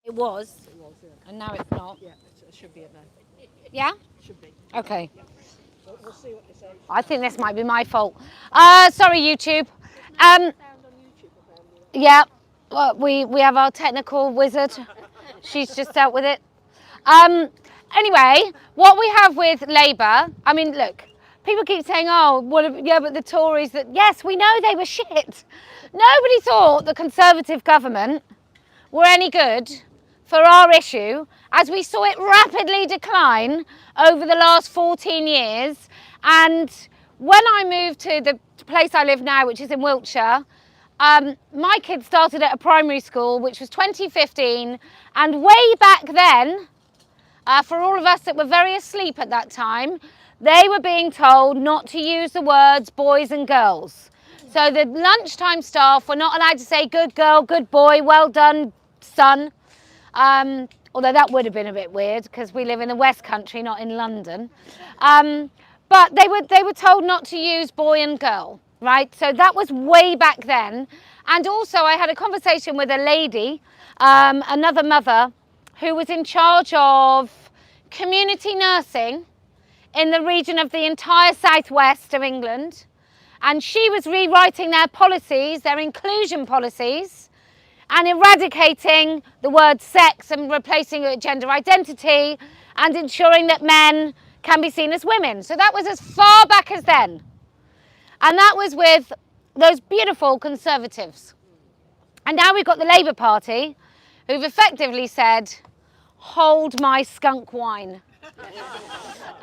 It was, It was, yeah. and now it's not. Yeah, it should be it now. Yeah? Should be. Okay. Yeah. We'll see what they say. I think this might be my fault. Sorry, YouTube. Sound on YouTube apparently. Yeah. Well, we have our technical wizard. She's just dealt with it. Anyway, what we have with Labour, I mean, look, people keep saying, oh, yeah, but the Tories, that yes, we know they were shit. Nobody thought the Conservative government were any good for our issue, as we saw it rapidly decline over the last 14 years. And when I moved to the place I live now, which is in Wiltshire, my kids started at a primary school, which was 2015, and way back then, for all of us that were very asleep at that time, they were being told not to use the words boys and girls. So the lunchtime staff were not allowed to say good girl, good boy, well done, son. Although that would have been a bit weird because we live in the West Country, not in London. But they were told not to use boy and girl, right? So that was way back then. And also I had a conversation with a lady, another mother, who was in charge of community nursing in the region of the entire southwest of England. And she was rewriting their policies, their inclusion policies, and eradicating the word sex and replacing it with gender identity and ensuring that men can be seen as women. So that was as far back as then. And that was with those beautiful Conservatives. And now we've got the Labour Party, who've effectively said, hold my skunk wine.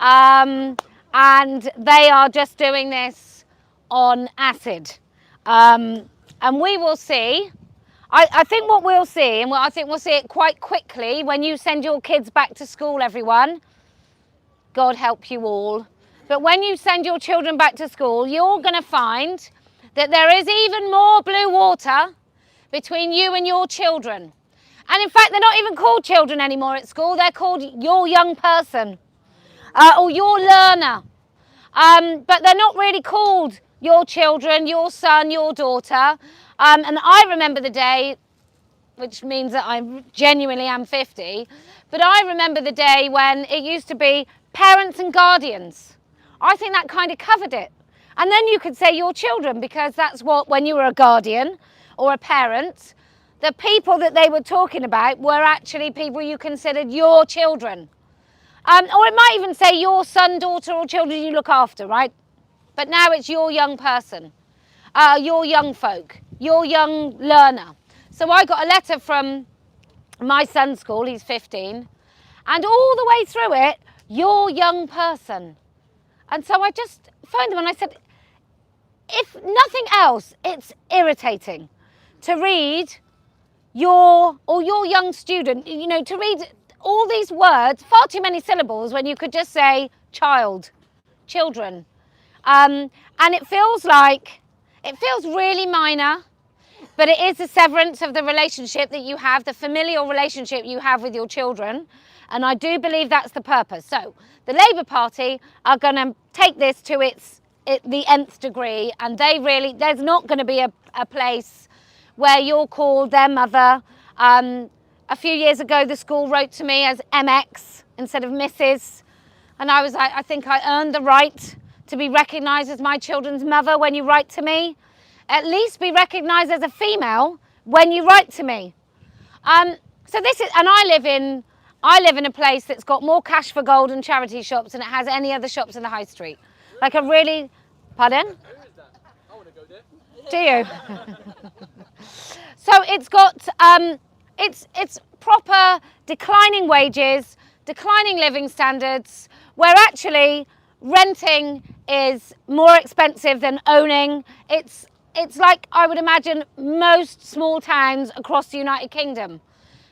And they are just doing this on acid. And we will see. I think what we'll see, and I think we'll see it quite quickly when you send your kids back to school, everyone. God help you all. But when you send your children back to school, you're going to find that there is even more blue water between you and your children. And in fact, they're not even called children anymore at school. They're called your young person or your learner. But they're not really called your children, your son, your daughter. And I remember the day, which means that I genuinely am 50, but I remember the day when it used to be parents and guardians. I think that kind of covered it. And then you could say your children, because that's what, when you were a guardian or a parent, the people that they were talking about were actually people you considered your children. Or it might even say your son, daughter, or children you look after, right? But now it's your young person, your young folk, your young learner. So I got a letter from my son's school, he's 15, and all the way through it, your young person. And so I just phoned them and I said, if nothing else, it's irritating to read your young student, you know, to read all these words, far too many syllables when you could just say child, children. And it feels really minor, but it is a severance of the relationship that you have, the familial relationship you have with your children. And I do believe that's the purpose. So the Labour Party are going to take this to the nth degree, and there's not going to be a place where you're called their mother. A few years ago, the school wrote to me as MX instead of Mrs. And I was like, I think I earned the right to be recognised as my children's mother when you write to me. At least be recognised as a female when you write to me. So this is, and I live in a place that's got more cash for gold and charity shops than it has any other shops in the high street. Like a really, pardon? Who is that? I want to go there. Do you? So it's got, it's proper declining wages, declining living standards, where actually renting is more expensive than owning. It's like, I would imagine, most small towns across the United Kingdom.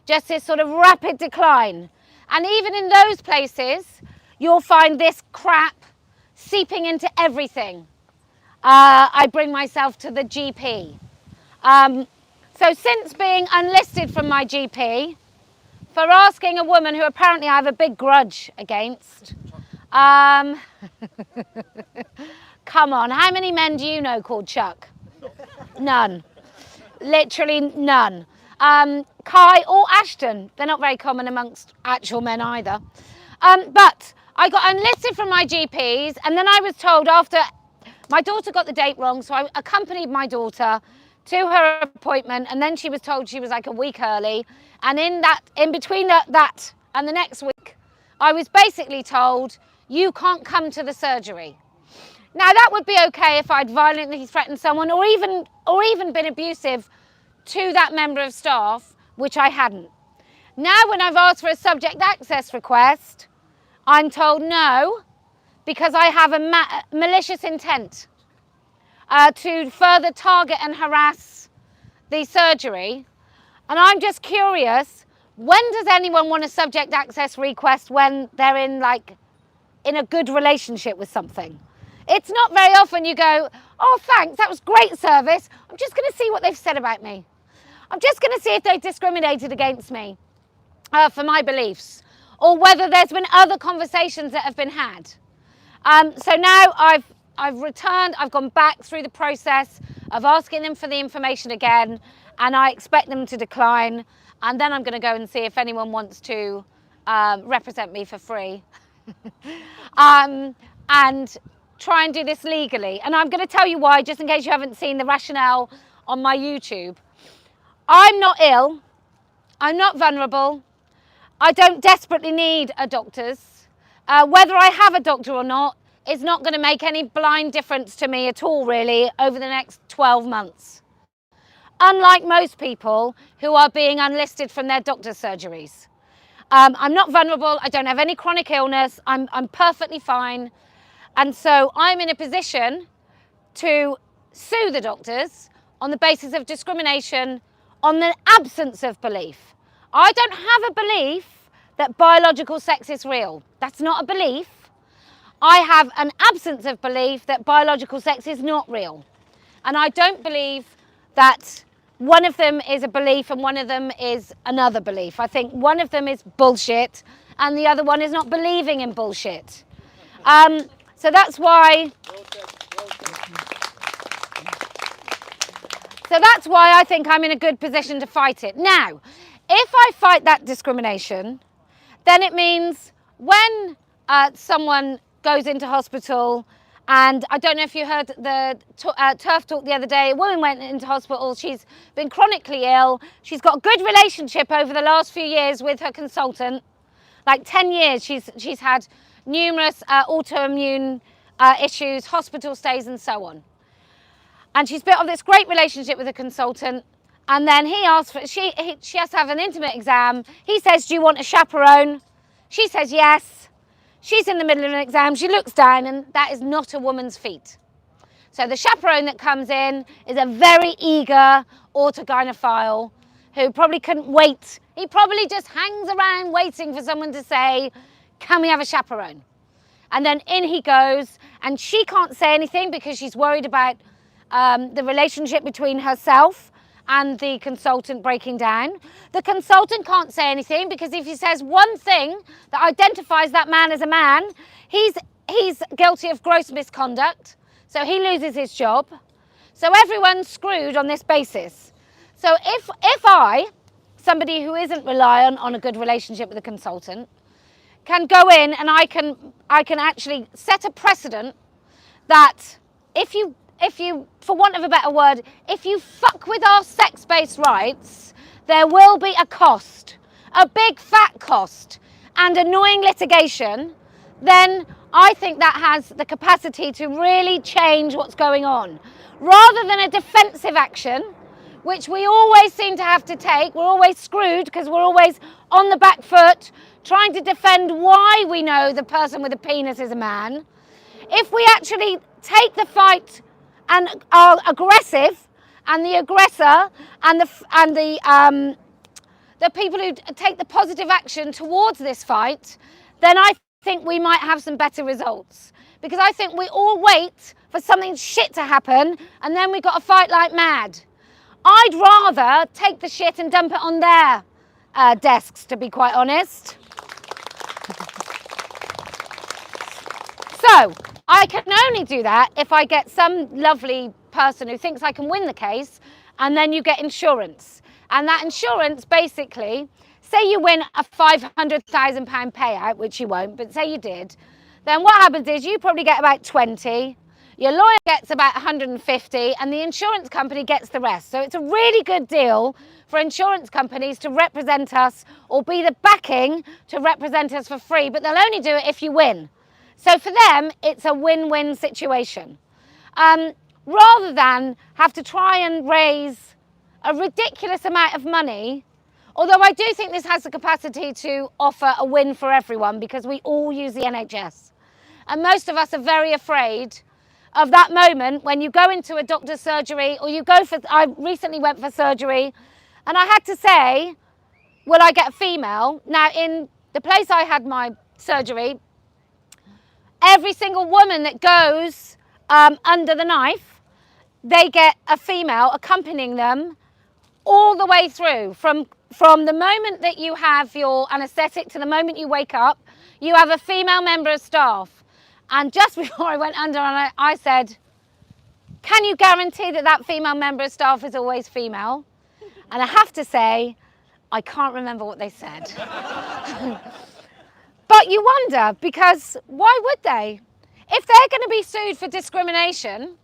Just this sort of rapid decline. And even in those places, you'll find this crap seeping into everything. I bring myself to the GP. So since being unlisted from my GP for asking a woman who apparently I have a big grudge against, come on, how many men do you know called Chuck? None. Literally none. Kai or Ashton. They're not very common amongst actual men either. But I got enlisted from my GPs, and then I was told after my daughter got the date wrong, so I accompanied my daughter to her appointment, and then she was told she was like a week early. And in between that and the next week, I was basically told, you can't come to the surgery. Now that would be okay if I'd violently threatened someone or even been abusive to that member of staff, which I hadn't. Now when I've asked for a subject access request, I'm told no, because I have a malicious intent to further target and harass the surgery. And I'm just curious, when does anyone want a subject access request when they're in a good relationship with something? It's not very often you go, oh thanks, that was great service. I'm just going to see what they've said about me. I'm just going to see if they've discriminated against me for my beliefs, or whether there's been other conversations that have been had. So now I've returned, I've gone back through the process of asking them for the information again, and I expect them to decline, and then I'm going to go and see if anyone wants to represent me for free and try and do this legally. And I'm going to tell you why, just in case you haven't seen the rationale on my YouTube. I'm not ill, I'm not vulnerable, I don't desperately need a doctor's. Whether I have a doctor or not is not going to make any blind difference to me at all, really, over the next 12 months. Unlike most people who are being unlisted from their doctor's surgeries. I'm not vulnerable, I don't have any chronic illness, I'm perfectly fine. And so I'm in a position to sue the doctors on the basis of discrimination on the absence of belief. I don't have a belief that biological sex is real. That's not a belief. I have an absence of belief that biological sex is not real. And I don't believe that one of them is a belief and one of them is another belief. I think one of them is bullshit and the other one is not believing in bullshit. So that's why I think I'm in a good position to fight it. Now, if I fight that discrimination, then it means when someone goes into hospital, and I don't know if you heard the TERF talk the other day, a woman went into hospital, she's been chronically ill, she's got a good relationship over the last few years with her consultant, like 10 years she's had numerous autoimmune issues, hospital stays and so on. And she's built up this great relationship with a consultant, and then he asks for, she has to have an intimate exam. He says, do you want a chaperone? She says yes. She's in the middle of an exam, she looks down, and that is not a woman's feat. So the chaperone that comes in is a very eager autogynephile who probably couldn't wait. He probably just hangs around waiting for someone to say, can we have a chaperone? And then in he goes, and she can't say anything because she's worried about the relationship between herself and the consultant breaking down. The consultant can't say anything because if he says one thing that identifies that man as a man, he's guilty of gross misconduct, so he loses his job. So everyone's screwed on this basis. So if I, somebody who isn't reliant on a good relationship with a consultant, can go in and I can actually set a precedent that if you, for want of a better word, if you fuck with our sex-based rights, there will be a cost, a big fat cost, and annoying litigation, then I think that has the capacity to really change what's going on. Rather than a defensive action, which we always seem to have to take, we're always screwed because we're always on the back foot, trying to defend why we know the person with a penis is a man. If we actually take the fight and are aggressive, and the aggressor and the people who take the positive action towards this fight, then I think we might have some better results. Because I think we all wait for something shit to happen and then we got to fight like mad. I'd rather take the shit and dump it on their desks, to be quite honest. So I can only do that if I get some lovely person who thinks I can win the case, and then you get insurance. And that insurance basically, say you win a £500,000 payout, which you won't, but say you did, then what happens is you probably get about 20, your lawyer gets about 150, and the insurance company gets the rest. So it's a really good deal for insurance companies to represent us or be the backing to represent us for free, but they'll only do it if you win. So for them, it's a win-win situation. Rather than have to try and raise a ridiculous amount of money, although I do think this has the capacity to offer a win for everyone because we all use the NHS. And most of us are very afraid of that moment when you go into a doctor's surgery or I recently went for surgery and I had to say, will I get a female? Now in the place I had my surgery, every single woman that goes under the knife, they get a female accompanying them all the way through. From the moment that you have your anaesthetic to the moment you wake up, you have a female member of staff. And just before I went under, I said, can you guarantee that that female member of staff is always female? And I have to say, I can't remember what they said. But you wonder, because why would they? If they're going to be sued for discrimination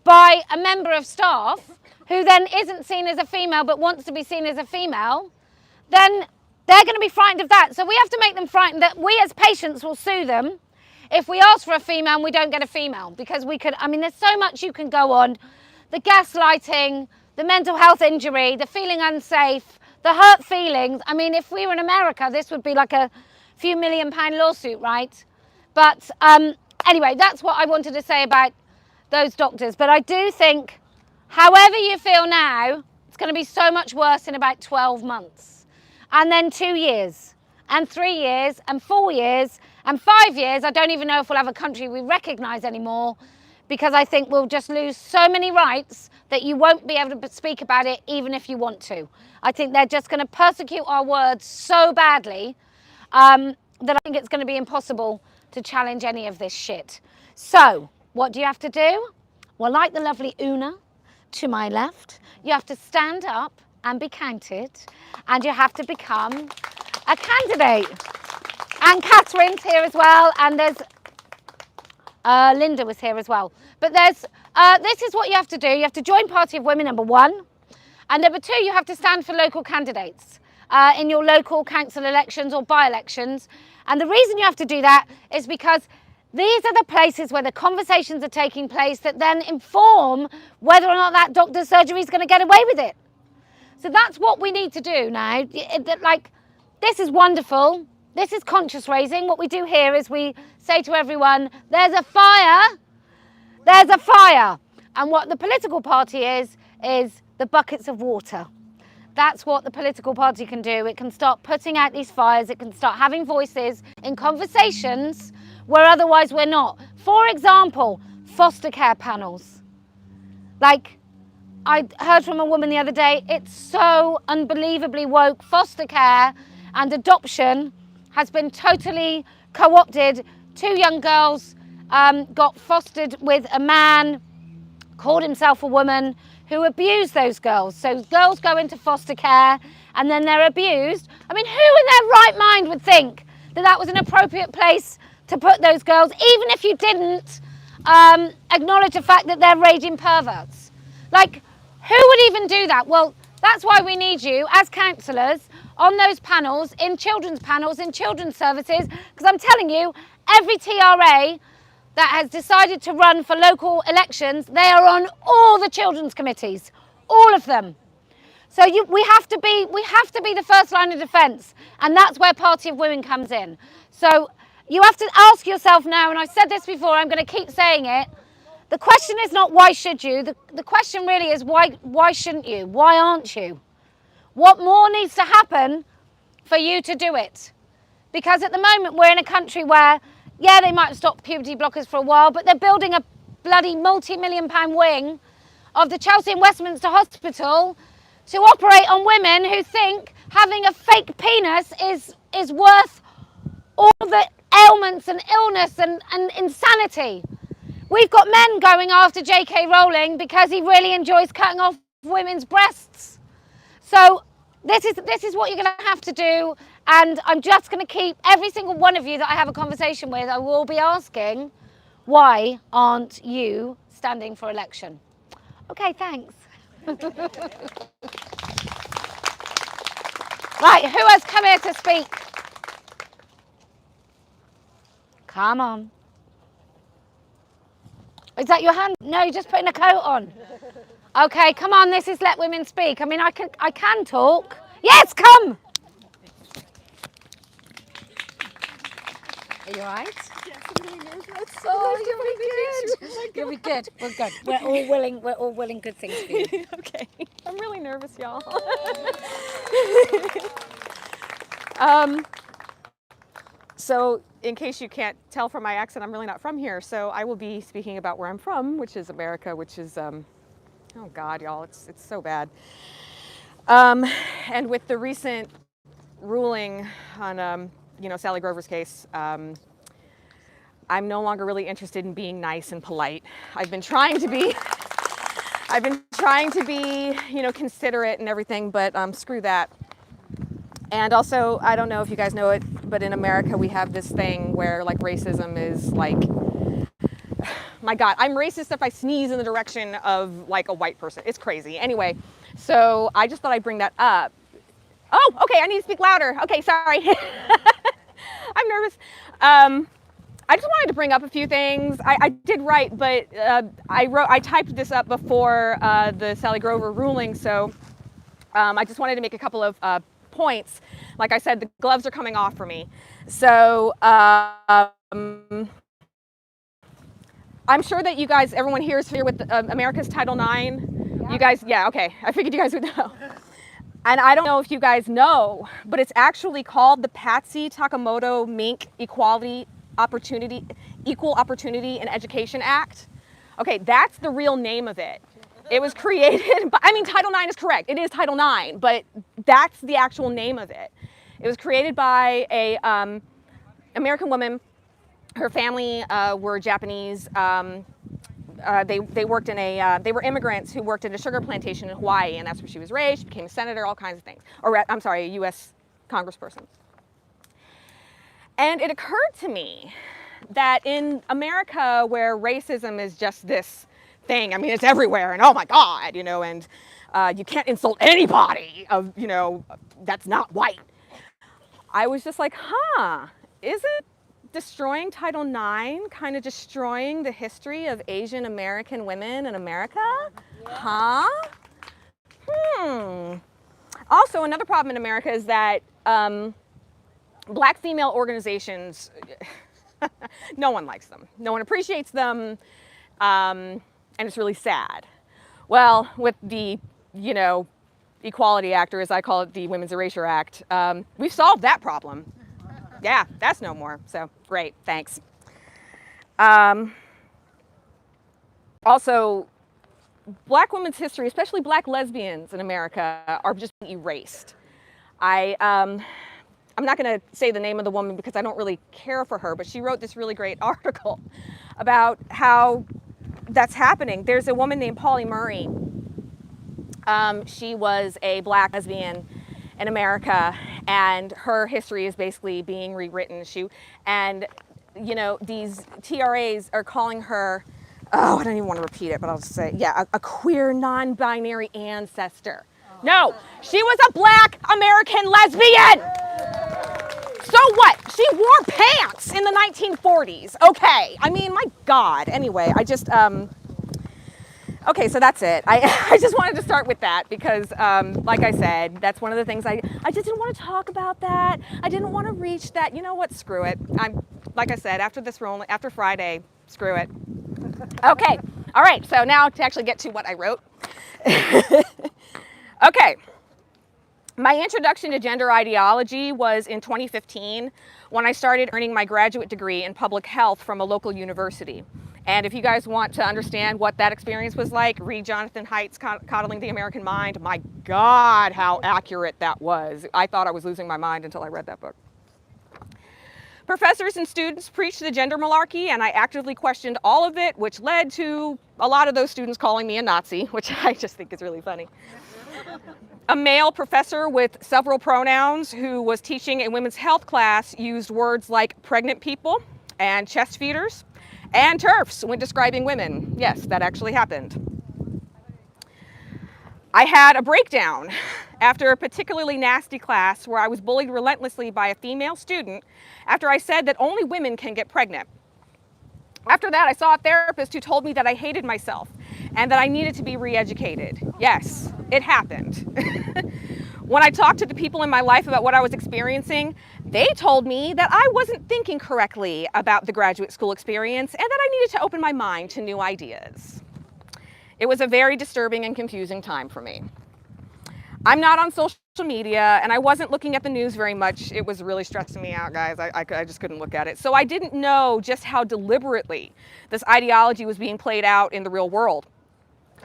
by a member of staff who then isn't seen as a female but wants to be seen as a female, then they're going to be frightened of that. So we have to make them frightened that we as patients will sue them if we ask for a female and we don't get a female. Because there's so much you can go on. The gaslighting, the mental health injury, the feeling unsafe, the hurt feelings. I mean, if we were in America, this would be like a few £1 million lawsuit, right? But anyway, that's what I wanted to say about those doctors. But I do think, however you feel now, it's going to be so much worse in about 12 months. And then 2 years, and 3 years, and 4 years, and 5 years. I don't even know if we'll have a country we recognise anymore, because I think we'll just lose so many rights that you won't be able to speak about it even if you want to. I think they're just going to persecute our words so badly that I think it's going to be impossible to challenge any of this shit. So, what do you have to do? Well, like the lovely Una to my left, you have to stand up and be counted, and you have to become a candidate. And Catherine's here as well, and there's Linda was here as well. But this is what you have to do. You have to join Party of Women, number one. And number two, you have to stand for local candidates in your local council elections or by-elections. And the reason you have to do that is because these are the places where the conversations are taking place that then inform whether or not that doctor's surgery is going to get away with it. So that's what we need to do now. Like, this is wonderful. This is conscious raising. What we do here is we say to everyone, there's a fire. There's a fire. And what the political party is the buckets of water. That's what the political party can do. It can start putting out these fires. It can start having voices in conversations where otherwise we're not. For example, foster care panels. Like, I heard from a woman the other day, it's so unbelievably woke. Foster care and adoption has been totally co-opted. 2 young girls got fostered with a man, called himself a woman, who abused those girls. So girls go into foster care and then they're abused. I mean, who in their right mind would think that that was an appropriate place to put those girls, even if you didn't acknowledge the fact that they're raging perverts? Like, who would even do that? Well, that's why we need you as councillors on those panels, in children's services, because I'm telling you, every TRA that has decided to run for local elections, they are on all the children's committees, all of them. So we have to be the first line of defence, and that's where Party of Women comes in. So you have to ask yourself now, and I've said this before, I'm going to keep saying it. The question is not why should you. The question really is why shouldn't you? Why aren't you? What more needs to happen for you to do it? Because at the moment we're in a country where, yeah, they might have stopped puberty blockers for a while, but they're building a bloody multi-million-pound wing of the Chelsea and Westminster Hospital to operate on women who think having a fake penis is worth all the ailments and illness and insanity. We've got men going after J.K. Rowling because he really enjoys cutting off women's breasts. So this is what you're going to have to do, and I'm just going to keep every single one of you that I have a conversation with, I will be asking, why aren't you standing for election? Okay, thanks. Right, who has come here to speak? Come on. Is that your hand? No, you're just putting a coat on. Okay, come on, this is Let Women Speak. I mean, I can talk. Yes, come! Are you all right? Yes, I'm really nervous. Oh, you'll be good. You'll be good. We're good. We're all willing good things for you. Okay, I'm really nervous, y'all. So in case you can't tell from my accent, I'm really not from here. So I will be speaking about where I'm from, which is America, which is, oh God, y'all, it's so bad. And with the recent ruling on, Sally Grover's case, I'm no longer really interested in being nice and polite. I've been trying to be, considerate and everything, but screw that. And also, I don't know if you guys know it, but in America we have this thing where like racism is like, my God, I'm racist if I sneeze in the direction of like a white person. It's crazy. Anyway, so I just thought I'd bring that up. Oh, okay, I need to speak louder. Okay, sorry. I'm nervous. I just wanted to bring up a few things. I did write, but I typed this up before the Sally Grover ruling, so I just wanted to make a couple of points. Like I said, the gloves are coming off for me. So I'm sure that you guys, everyone here is familiar with America's Title IX. Yeah. You guys, yeah, okay. I figured you guys would know. And I don't know if you guys know, but it's actually called the Patsy Takemoto Mink Equal Opportunity and Education Act. Okay, that's the real name of it. It was created, Title IX is correct. It is Title IX, but that's the actual name of it. It was created by a American woman. Her family were Japanese. They worked in they were immigrants who worked in a sugar plantation in Hawaii, and that's where she was raised. She became a senator, all kinds of things. Or, I'm sorry, a U.S. congressperson. And it occurred to me that in America, where racism is just this thing, it's everywhere, and oh my God, and you can't insult anybody that's not white. I was just like, isn't destroying Title IX kind of destroying the history of Asian American women in America? Yeah. Also, another problem in America is that black female organizations, no one likes them. No one appreciates them, and it's really sad. Well, with the, Equality Act, or as I call it, the Women's Erasure Act, we've solved that problem. Yeah, that's no more. So great, thanks. Also, black women's history, especially black lesbians in America, are just being erased. I'm not going to say the name of the woman because I don't really care for her, but she wrote this really great article about how that's happening. There's a woman named Pauli Murray. She was a black lesbian in America, and her history is basically being rewritten. These TRAs are calling her, I don't even want to repeat it, but I'll just say, yeah, a queer non-binary ancestor. Oh. No, she was a black American lesbian. So what? She wore pants in the 1940s. Okay, my God. Anyway, okay, so that's it. I just wanted to start with that because, like I said, that's one of the things I just didn't want to talk about that. I didn't want to reach that. You know what? Screw it. Like I said, after Friday, screw it. Okay, all right, so now to actually get to what I wrote. Okay, my introduction to gender ideology was in 2015 when I started earning my graduate degree in public health from a local university. And if you guys want to understand what that experience was like, read Jonathan Haidt's Coddling the American Mind. My God, how accurate that was. I thought I was losing my mind until I read that book. Professors and students preached the gender malarkey, and I actively questioned all of it, which led to a lot of those students calling me a Nazi, which I just think is really funny. A male professor with several pronouns who was teaching a women's health class used words like pregnant people and chest feeders and TERFs when describing women. Yes, that actually happened. I had a breakdown after a particularly nasty class where I was bullied relentlessly by a female student after I said that only women can get pregnant. After that, I saw a therapist who told me that I hated myself and that I needed to be re-educated. Yes, it happened. When I talked to the people in my life about what I was experiencing, they told me that I wasn't thinking correctly about the graduate school experience and that I needed to open my mind to new ideas. It was a very disturbing and confusing time for me. I'm not on social media and I wasn't looking at the news very much. It was really stressing me out, guys. I just couldn't look at it. So I didn't know just how deliberately this ideology was being played out in the real world.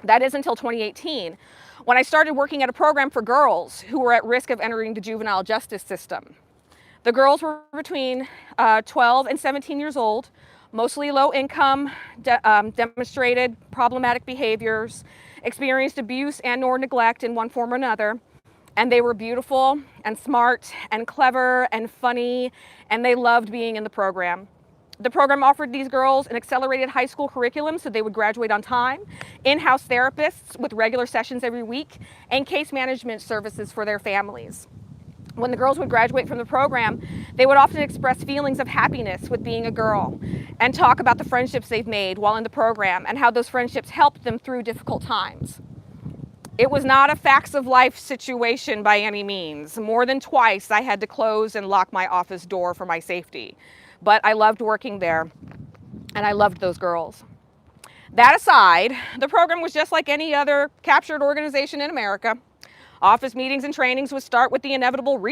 That is until 2018, when I started working at a program for girls who were at risk of entering the juvenile justice system. The girls were between 12 and 17 years old, mostly low income, demonstrated problematic behaviors, experienced abuse and or neglect in one form or another, and they were beautiful and smart and clever and funny, and they loved being in the program. The program offered these girls an accelerated high school curriculum so they would graduate on time, in-house therapists with regular sessions every week, and case management services for their families. When the girls would graduate from the program, they would often express feelings of happiness with being a girl and talk about the friendships they've made while in the program and how those friendships helped them through difficult times. It was not a facts of life situation by any means. More than twice, I had to close and lock my office door for my safety. But I loved working there, and I loved those girls. That aside, the program was just like any other captured organization in America. Office meetings and trainings would start with the inevitable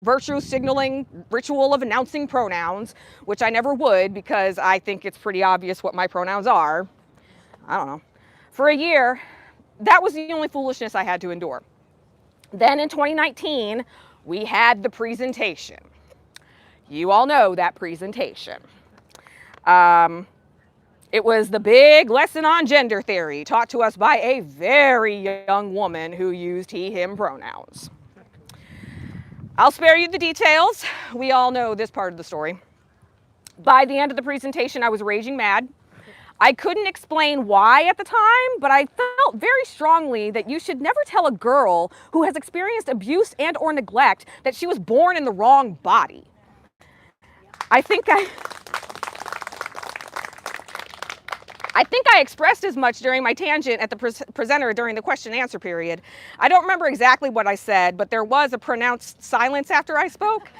virtue signaling ritual of announcing pronouns, which I never would because I think it's pretty obvious what my pronouns are. I don't know. For a year, that was the only foolishness I had to endure. Then in 2019, we had the presentation. You all know that presentation. It was the big lesson on gender theory taught to us by a very young woman who used he, him pronouns. I'll spare you the details. We all know this part of the story. By the end of the presentation, I was raging mad. I couldn't explain why at the time, but I felt very strongly that you should never tell a girl who has experienced abuse and or neglect that she was born in the wrong body. I think I expressed as much during my tangent at the presenter during the question and answer period. I don't remember exactly what I said, but there was a pronounced silence after I spoke,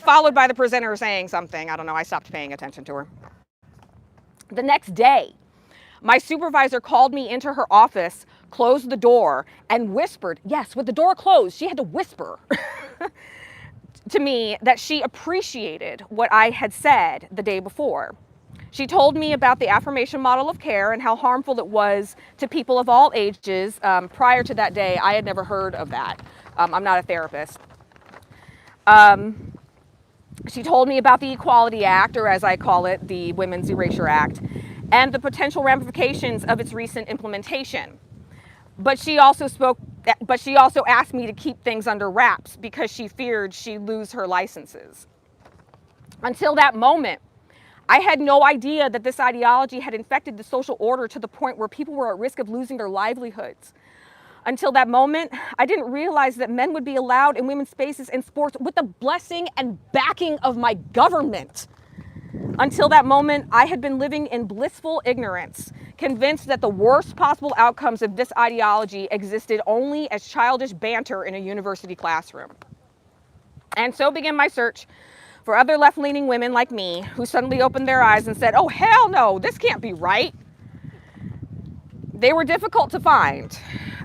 followed by the presenter saying something. I don't know, I stopped paying attention to her. The next day, my supervisor called me into her office, closed the door, and whispered, yes, with the door closed, she had to whisper to me that she appreciated what I had said the day before. She told me about the affirmation model of care and how harmful it was to people of all ages. Prior to that day, I had never heard of that. I'm not a therapist. She told me about the Equality Act, or as I call it, the Women's Erasure Act, and the potential ramifications of its recent implementation. But she also asked me to keep things under wraps because she feared she'd lose her licenses. Until that moment, I had no idea that this ideology had infected the social order to the point where people were at risk of losing their livelihoods. Until that moment, I didn't realize that men would be allowed in women's spaces and sports with the blessing and backing of my government. Until that moment, I had been living in blissful ignorance, convinced that the worst possible outcomes of this ideology existed only as childish banter in a university classroom. And so began my search for other left-leaning women like me who suddenly opened their eyes and said, oh, hell no, this can't be right. They were difficult to find.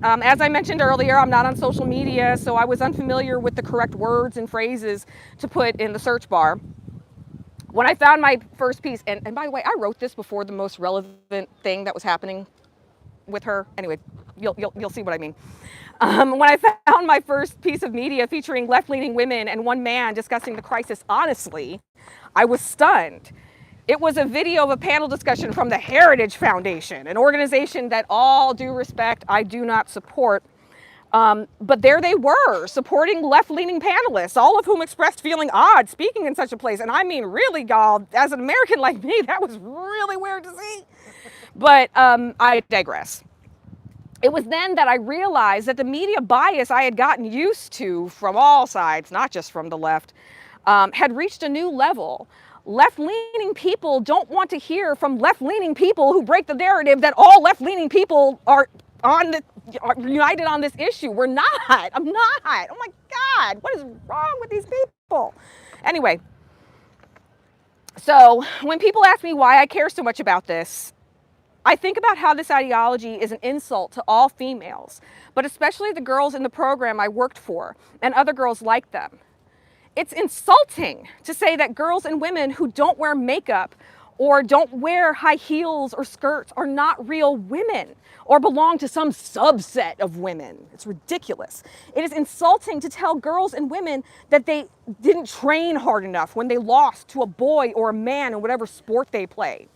As I mentioned earlier, I'm not on social media, so I was unfamiliar with the correct words and phrases to put in the search bar. When I found my first piece, and by the way, I wrote this before the most relevant thing that was happening with her. Anyway, you'll see what I mean. When I found my first piece of media featuring left-leaning women and one man discussing the crisis honestly, I was stunned. It was a video of a panel discussion from the Heritage Foundation, an organization that, all due respect, I do not support. But there they were, supporting left-leaning panelists, all of whom expressed feeling odd speaking in such a place. And I mean, really, y'all, as an American like me, that was really weird to see. But I digress. It was then that I realized that the media bias I had gotten used to from all sides, not just from the left, had reached a new level. Left-leaning people don't want to hear from left-leaning people who break the narrative that all left-leaning people are united on this issue. We're not. I'm not. Oh my God, what is wrong with these people? Anyway, so when people ask me why I care so much about this, I think about how this ideology is an insult to all females, but especially the girls in the program I worked for and other girls like them. It's insulting to say that girls and women who don't wear makeup or don't wear high heels or skirts are not real women or belong to some subset of women. It's ridiculous. It is insulting to tell girls and women that they didn't train hard enough when they lost to a boy or a man in whatever sport they play.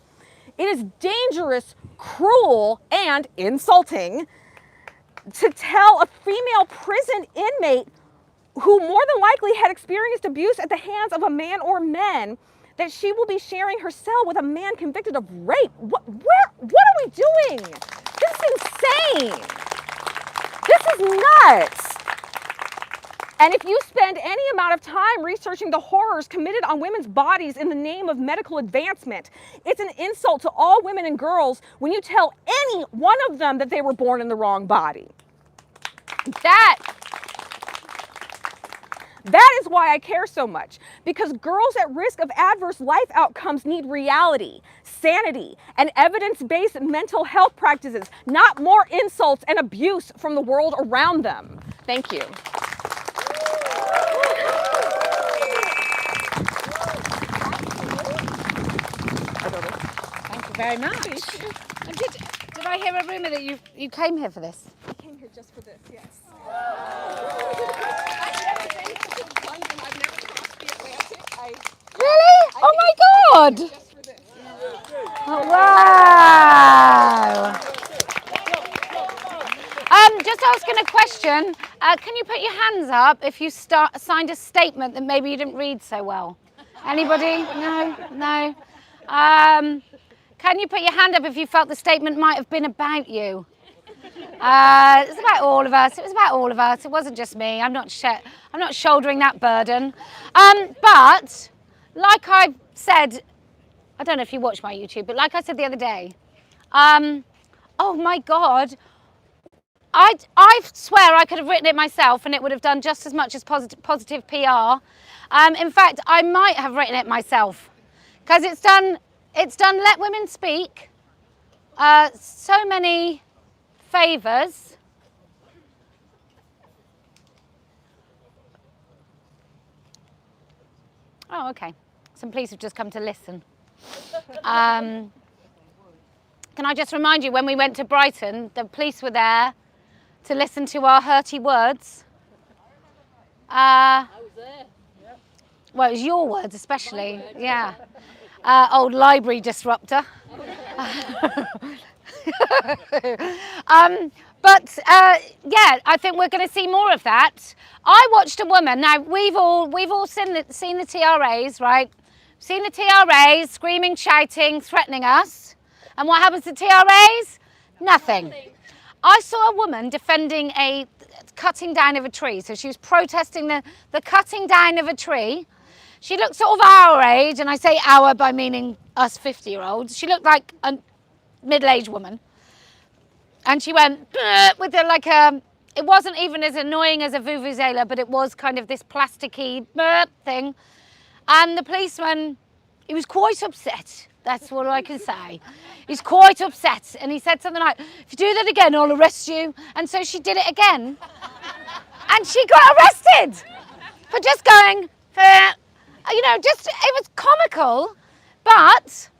It is dangerous, cruel, and insulting to tell a female prison inmate who more than likely had experienced abuse at the hands of a man or men that she will be sharing her cell with a man convicted of rape. What are we doing? This is insane. This is nuts. And if you spend any amount of time researching the horrors committed on women's bodies in the name of medical advancement, it's an insult to all women and girls when you tell any one of them that they were born in the wrong body. That is why I care so much, because girls at risk of adverse life outcomes need reality, sanity, and evidence-based mental health practices, not more insults and abuse from the world around them. Thank you. Thank you very much. And did I hear a rumour that you came here for this? I came here just for this, yes. Really? Oh my God! Oh, wow! Just asking a question. Can you put your hands up if you signed a statement that maybe you didn't read so well? Anybody? No. Can you put your hand up if you felt the statement might have been about you? It's about all of us. It was about all of us. It wasn't just me. I'm not shouldering that burden. But like I said, I don't know if you watch my YouTube, but like I said the other day, oh my God, I swear I could have written it myself and it would have done just as much as positive PR. In fact, I might have written it myself because it's done Let Women Speak so many favours. Oh, okay. Some police have just come to listen. Can I just remind you, when we went to Brighton, the police were there to listen to our hurty words. I was there. Yep. Well, it was your words especially, yeah. Old library disruptor. Yeah, I think we're going to see more of that. I watched a woman. Now we've all seen the TRAs, right? Seen the TRAs screaming, shouting, threatening us. And what happens to TRAs? Nothing. I saw a woman defending a cutting down of a tree. So she was protesting the cutting down of a tree. She looked sort of our age, and I say our by meaning us 50-year-olds. She looked like a middle-aged woman. And she went with it wasn't even as annoying as a vuvuzela, but it was kind of this plasticky thing. And the policeman, he was quite upset. That's what I can say. He's quite upset. And he said something like, if you do that again, I'll arrest you. And so she did it again. And she got arrested for just going, it was comical. But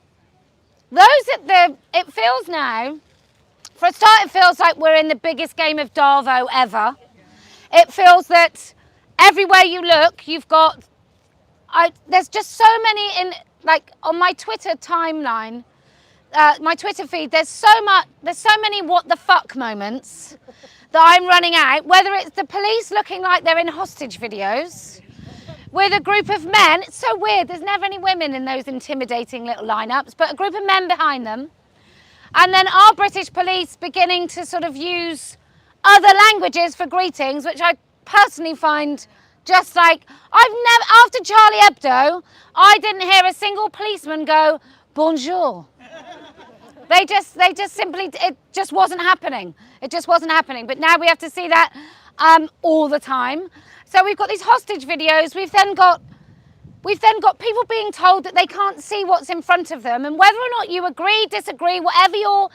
it feels now, for a start, it feels like we're in the biggest game of Darvo ever. It feels that everywhere you look, you've got, there's just so many on my Twitter timeline, my Twitter feed, there's so many what the fuck moments that I'm running out, whether it's the police looking like they're in hostage videos with a group of men. It's so weird, there's never any women in those intimidating little lineups, but a group of men behind them. And then our British police beginning to sort of use other languages for greetings, which I personally find just like, after Charlie Hebdo, I didn't hear a single policeman go, bonjour. They just simply, it just wasn't happening. It just wasn't happening. But now we have to see that all the time. So we've got these hostage videos. We've then got people being told that they can't see what's in front of them. And whether or not you agree, disagree, wherever you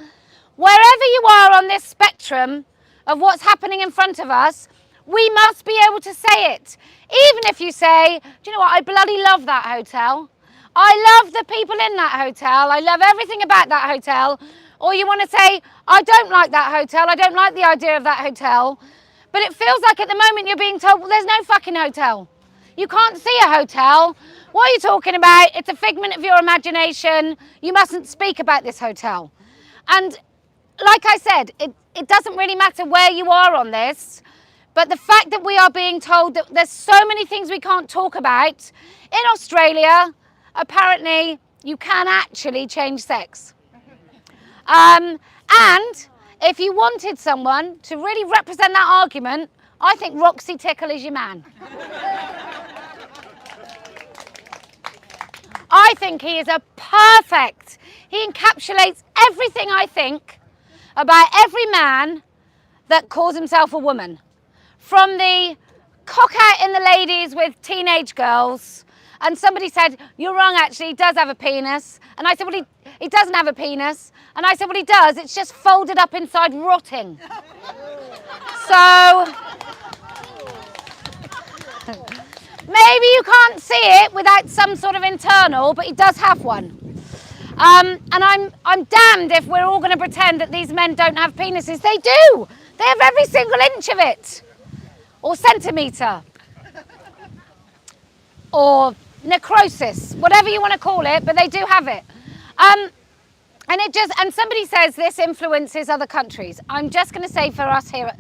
are on this spectrum of what's happening in front of us, we must be able to say it. Even if you say, do you know what, I bloody love that hotel. I love the people in that hotel. I love everything about that hotel. Or you want to say, I don't like that hotel. I don't like the idea of that hotel. But it feels like at the moment you're being told, well, there's no fucking hotel. You can't see a hotel. What are you talking about? It's a figment of your imagination. You mustn't speak about this hotel. And like I said, it doesn't really matter where you are on this. But the fact that we are being told that there's so many things we can't talk about. In Australia, apparently, you can actually change sex. And if you wanted someone to really represent that argument, I think Roxy Tickle is your man. I think he is he encapsulates everything I think about every man that calls himself a woman. From the cock out in the ladies with teenage girls, and somebody said, you're wrong actually, he does have a penis. And I said, well, he doesn't have a penis. And I said, well, he does, it's just folded up inside rotting. So, maybe you can't see it without some sort of internal, but he does have one. And I'm damned if we're all going to pretend that these men don't have penises. They do. They have every single inch of it. Or centimetre. Or necrosis, whatever you want to call it, but they do have it. And somebody says this influences other countries. I'm just going to say for us here,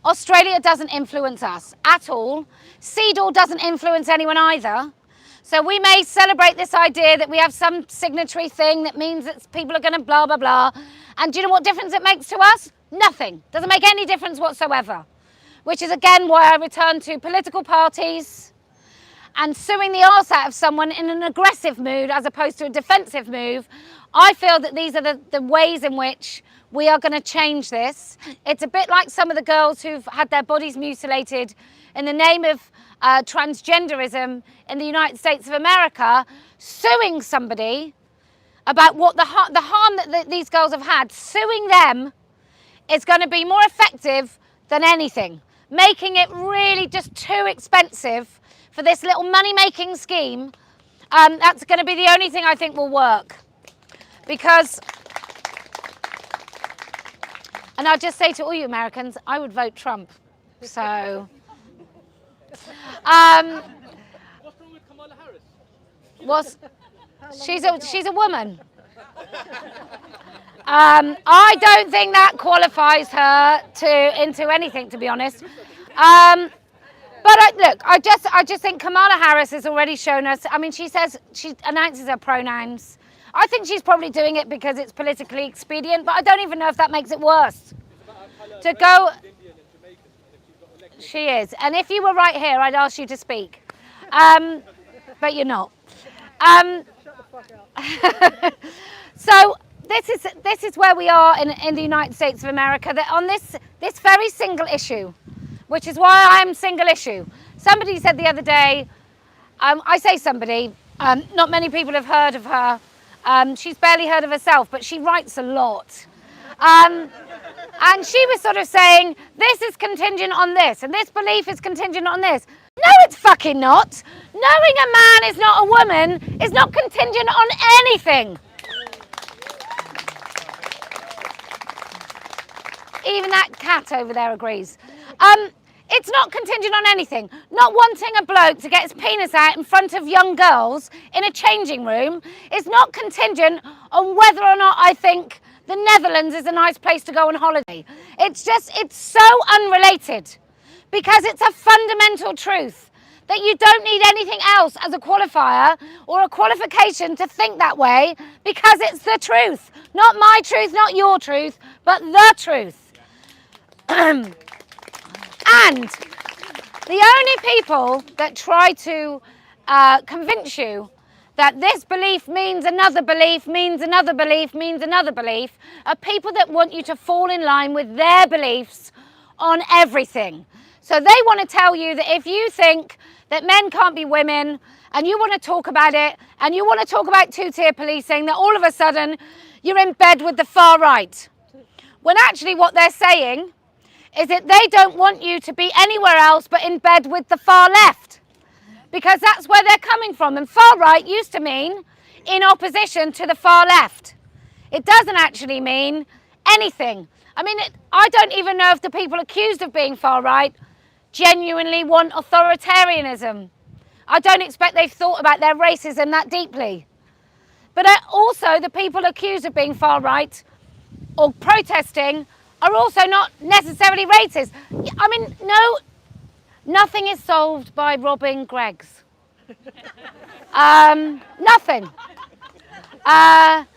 Australia doesn't influence us at all. CEDAW doesn't influence anyone either. So we may celebrate this idea that we have some signatory thing that means that people are going to blah, blah, blah. And do you know what difference it makes to us? Nothing. Doesn't make any difference whatsoever. Which is again why I return to political parties and suing the arse out of someone in an aggressive mood as opposed to a defensive move. I feel that these are the ways in which we are going to change this. It's a bit like some of the girls who've had their bodies mutilated in the name of transgenderism in the United States of America, suing somebody about what the harm that these girls have had. Suing them is going to be more effective than anything, making it really just too expensive for this little money-making scheme. That's going to be the only thing I think will work. Because, and I'll just say to all you Americans, I would vote Trump. So, What's wrong with Kamala Harris? she's a woman. I don't think that qualifies her into anything, to be honest. But I just think Kamala Harris has already shown us. I mean, she announces her pronouns. I think she's probably doing it because it's politically expedient, but I don't even know if that makes it worse. To go, she is. And if you were right here, I'd ask you to speak. But you're not. So this is where we are in the United States of America, that on this very single issue, which is why I'm single issue. Somebody said the other day, I say somebody, not many people have heard of her. She's barely heard of herself, but she writes a lot. And she was sort of saying, this is contingent on this, and this belief is contingent on this. No, it's fucking not. Knowing a man is not a woman is not contingent on anything. Even that cat over there agrees. It's not contingent on anything. Not wanting a bloke to get his penis out in front of young girls in a changing room is not contingent on whether or not I think the Netherlands is a nice place to go on holiday. It's so unrelated, because it's a fundamental truth that you don't need anything else as a qualifier or a qualification to think that way, because it's the truth. Not my truth, not your truth, but the truth. And the only people that try to convince you that this belief means another belief, means another belief, means another belief, are people that want you to fall in line with their beliefs on everything. So they want to tell you that if you think that men can't be women, and you want to talk about it, and you want to talk about two-tier policing, that all of a sudden you're in bed with the far right. When actually what they're saying is that they don't want you to be anywhere else but in bed with the far left, because that's where they're coming from. And far right used to mean in opposition to the far left. It doesn't actually mean anything. I mean, I don't even know if the people accused of being far right genuinely want authoritarianism. I don't expect they've thought about their racism that deeply. But also the people accused of being far right or protesting are also not necessarily racist. I mean, nothing is solved by robbing Greggs. Nothing. Not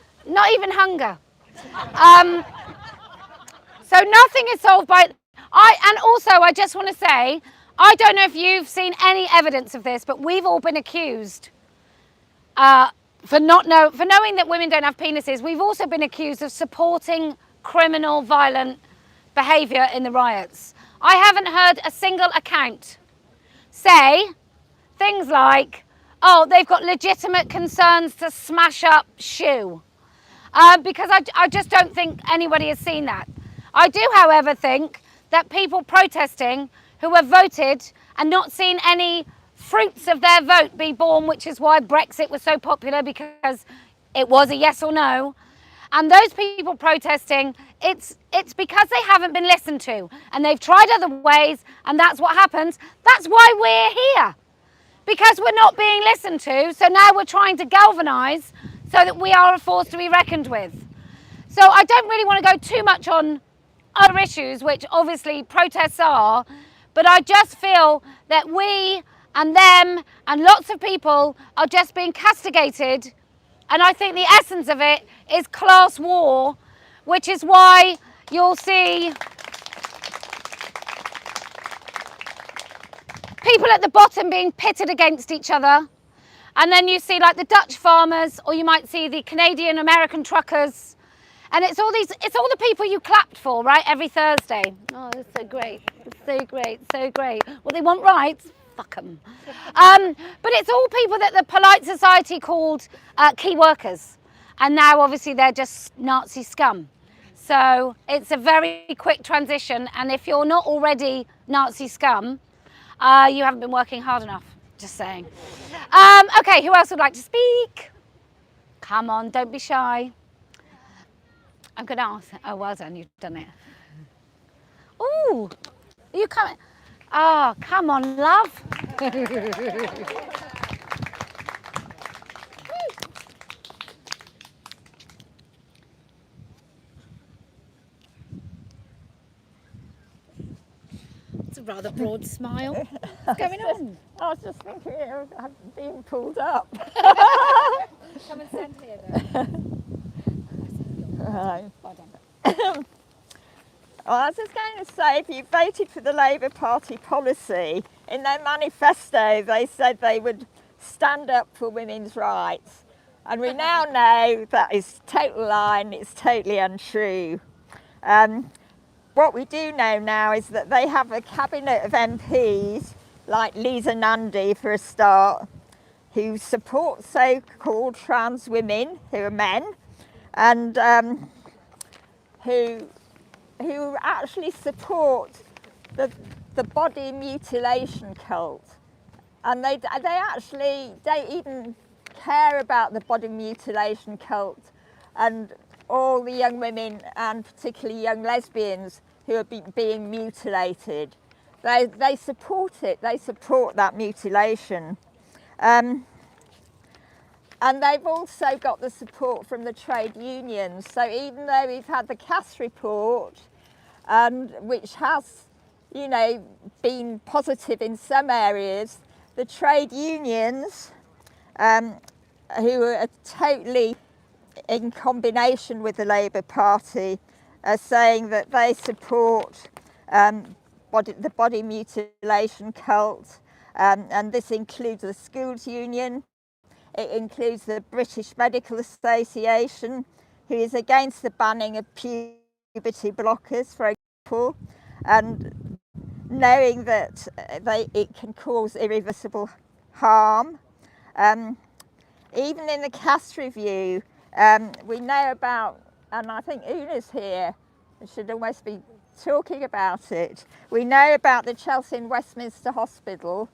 even hunger. So nothing is solved by... And also, I just want to say, I don't know if you've seen any evidence of this, but we've all been accused for knowing that women don't have penises. We've also been accused of supporting criminal, violent behaviour in the riots. I haven't heard a single account say things like, oh, they've got legitimate concerns to smash up shoe. Because I just don't think anybody has seen that. I do, however, think that people protesting who have voted and not seen any fruits of their vote be born, which is why Brexit was so popular, because it was a yes or no. And those people protesting, it's because they haven't been listened to, and they've tried other ways, and that's what happens. That's why we're here, because we're not being listened to. So now we're trying to galvanise so that we are a force to be reckoned with. So I don't really want to go too much on other issues, which obviously protests are, but I just feel that we and them and lots of people are just being castigated. And I think the essence of it is class war, which is why you'll see people at the bottom being pitted against each other. And then you see like the Dutch farmers, or you might see the Canadian American truckers. And it's all the people you clapped for, right, every Thursday. Oh, it's so great, it's so great, so great. Well, they want rights, fuck them. But it's all people that the polite society called key workers. And now, obviously, they're just Nazi scum. So it's a very quick transition. And if you're not already Nazi scum, you haven't been working hard enough, just saying. Okay, who else would like to speak? Come on, don't be shy. I'm going to ask. Oh, well done, you've done it. Ooh, are you coming? Oh, come on, love. It's a rather broad smile. What's going on? I was just thinking of being pulled up. Come and stand here, then. Right. Well done. Well, I was just going to say, if you voted for the Labour Party policy, in their manifesto they said they would stand up for women's rights. And we now know that is total lie and it's totally untrue. What we do know now is that they have a cabinet of MPs, like Lisa Nandy for a start, who support so-called trans women, who are men, and who actually support the body mutilation cult. And they actually don't even care about the body mutilation cult and all the young women, and particularly young lesbians, who are being mutilated. They support it, they support that mutilation. And And they've also got the support from the trade unions. So even though we've had the CAS report, which has, you know, been positive in some areas, the trade unions, who are totally in combination with the Labour Party, are saying that they support the body mutilation cult, and this includes the schools union. It includes the British Medical Association, who is against the banning of puberty blockers, for example, and knowing that it can cause irreversible harm. Even in the CAS review, we know about, and I think Una's here, and should almost be talking about it. We know about the Chelsea and Westminster Hospital,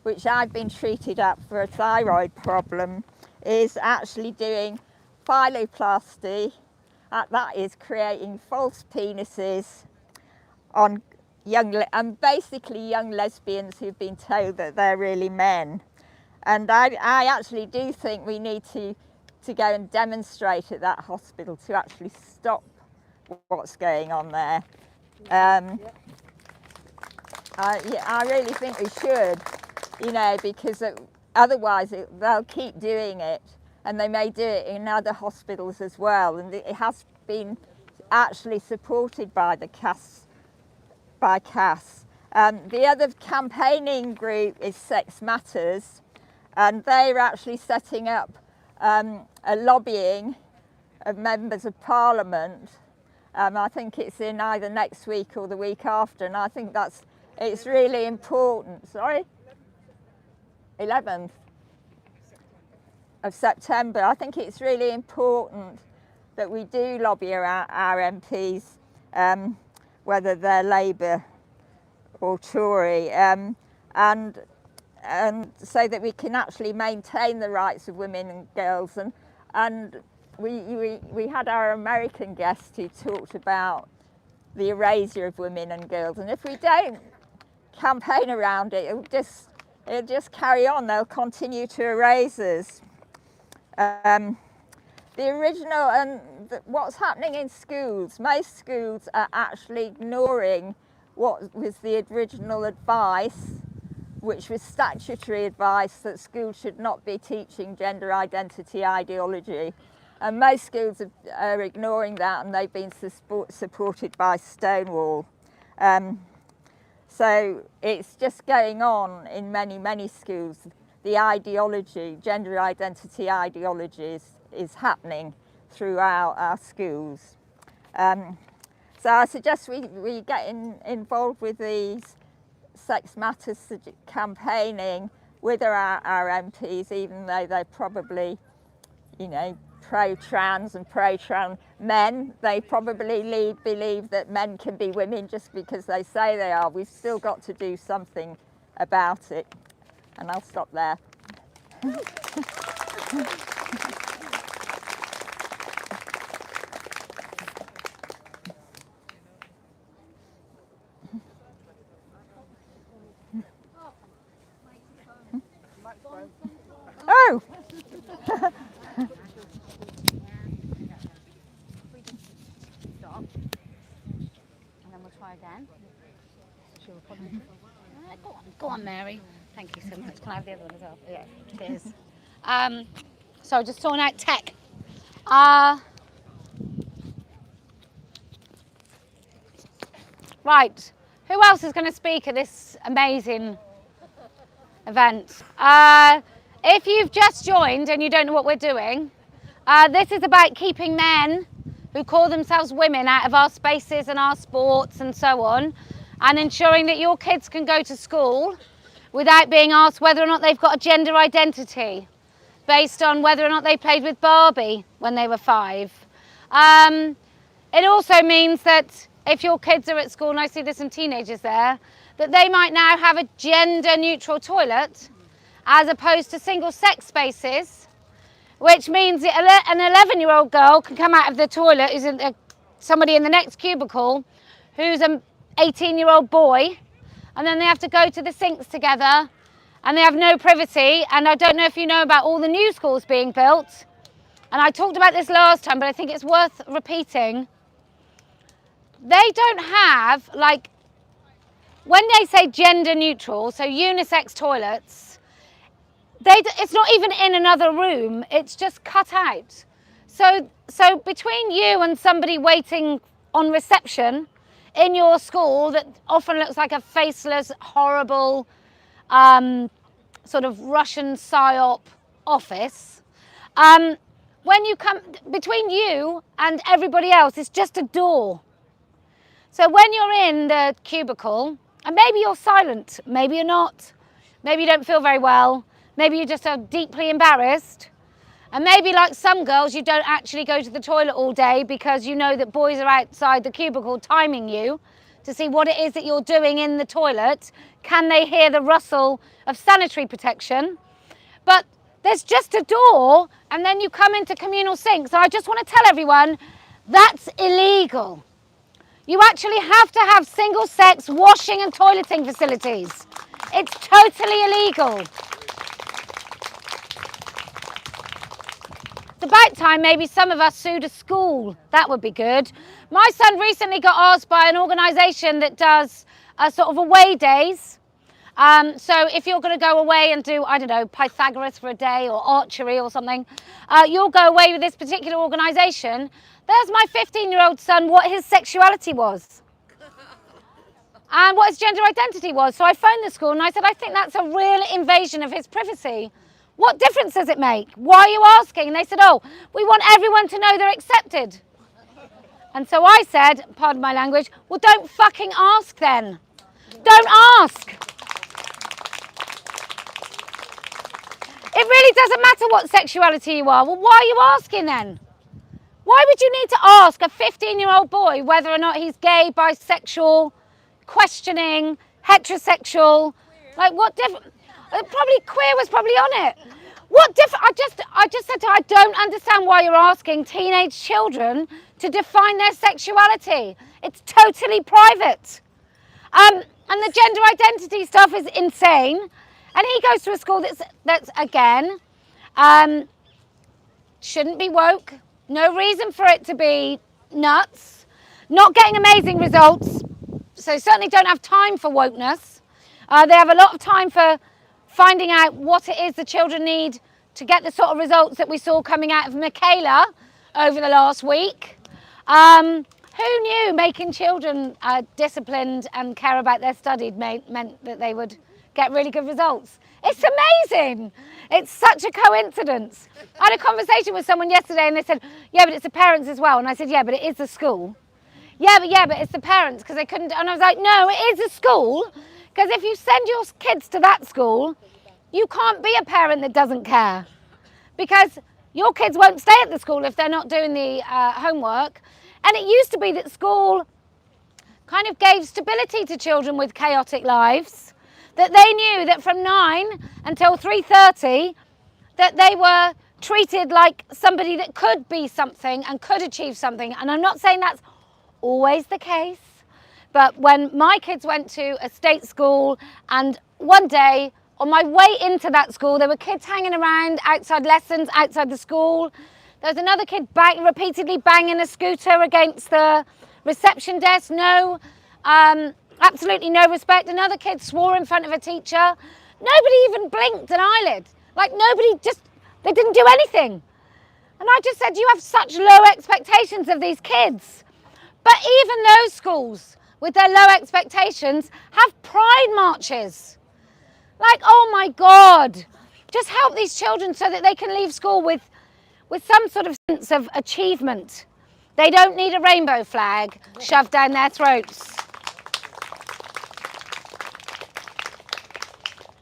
which I've been treated at for a thyroid problem, is actually doing phalloplasty. That is creating false penises on basically young lesbians who've been told that they're really men. And I actually do think we need to go and demonstrate at that hospital to actually stop what's going on there. I really think we should, you know, because otherwise they'll keep doing it, and they may do it in other hospitals as well. And it has been actually supported by the CAS. The other campaigning group is Sex Matters, and they're actually setting up a lobbying of members of Parliament. I think it's in either next week or the week after, and I think it's really important. Sorry? 11th of September. I think it's really important that we do lobby our MPs, whether they're Labour or Tory, and so that we can actually maintain the rights of women and girls. And we had our American guest who talked about the erasure of women and girls, and if we don't campaign around it, it'll just carry on. They'll continue to erase us. The original and what's happening in schools, most schools are actually ignoring what was the original advice, which was statutory advice that schools should not be teaching gender identity ideology. And most schools are ignoring that, and they've been supported by Stonewall. So it's just going on in many, many schools. The ideology, gender identity ideology is happening throughout our schools. So I suggest we get involved with these Sex Matters campaigning with our MPs, even though they're probably, you know, pro-trans and pro-trans men. They probably believe that men can be women just because they say they are. We've still got to do something about it. And I'll stop there. Oh! Stop. And then we'll try again. Go on, Mary. Thank you so much. Can I have the other one as well? Yeah, cheers. So just sorting out tech. Right. Who else is going to speak at this amazing event? If you've just joined and you don't know what we're doing, this is about keeping men who call themselves women out of our spaces and our sports and so on, and ensuring that your kids can go to school without being asked whether or not they've got a gender identity based on whether or not they played with Barbie when they were 5. It also means that if your kids are at school, and I see there's some teenagers there, that they might now have a gender neutral toilet as opposed to single sex spaces, which means that an 11-year-old girl can come out of the toilet who's somebody in the next cubicle who's an 18-year-old boy, and then they have to go to the sinks together and they have no privacy. And I don't know if you know about all the new schools being built. And I talked about this last time, but I think it's worth repeating. They don't have, like, when they say gender neutral, so unisex toilets, it's not even in another room, it's just cut out. So between you and somebody waiting on reception in your school that often looks like a faceless, horrible, sort of Russian psyop office, when you come, between you and everybody else, it's just a door. So when you're in the cubicle, and maybe you're silent, maybe you're not, maybe you don't feel very well, maybe you just are deeply embarrassed, and maybe like some girls, you don't actually go to the toilet all day because you know that boys are outside the cubicle timing you to see what it is that you're doing in the toilet. Can they hear the rustle of sanitary protection? But there's just a door, and then you come into communal sinks. So I just want to tell everyone, that's illegal. You actually have to have single-sex washing and toileting facilities. It's totally illegal. It's about time maybe some of us sued a school. That would be good. My son recently got asked by an organisation that does sort of away days. So if you're going to go away and do, I don't know, Pythagoras for a day or archery or something, you'll go away with this particular organisation. There's my 15-year-old son, what his sexuality was and what his gender identity was. So I phoned the school and I said, I think that's a real invasion of his privacy. What difference does it make? Why are you asking? And they said, oh, we want everyone to know they're accepted. And so I said, pardon my language, well, don't fucking ask then. Don't ask. It really doesn't matter what sexuality you are. Well, why are you asking then? Why would you need to ask a 15-year-old boy whether or not he's gay, bisexual, questioning, heterosexual? Like what different? Probably queer was probably on it. What different? I just said to her, I don't understand why you're asking teenage children to define their sexuality. It's totally private. And the gender identity stuff is insane. And he goes to a school that's again, shouldn't be woke. No reason for it to be nuts. Not getting amazing results. So certainly don't have time for wokeness. They have a lot of time for finding out what it is the children need to get the sort of results that we saw coming out of Michaela over the last week. Who knew making children disciplined and care about their studies meant that they would get really good results? It's amazing. It's such a coincidence. I had a conversation with someone yesterday and they said, yeah, but it's the parents as well. And I said, yeah, but it is the school. Yeah, but it's the parents because they couldn't. And I was like, no, it is a school. Because if you send your kids to that school, you can't be a parent that doesn't care. Because your kids won't stay at the school if they're not doing the homework. And it used to be that school kind of gave stability to children with chaotic lives. That they knew that from 9 until 3:30, that they were treated like somebody that could be something and could achieve something. And I'm not saying that's always the case. But when my kids went to a state school and one day on my way into that school, there were kids hanging around outside lessons, outside the school. There was another kid repeatedly banging a scooter against the reception desk. No, absolutely no respect. Another kid swore in front of a teacher. Nobody even blinked an eyelid. Like they didn't do anything. And I just said, you have such low expectations of these kids. But even those schools with their low expectations have pride marches. Like, oh my God, just help these children so that they can leave school with some sort of sense of achievement. They don't need a rainbow flag shoved down their throats.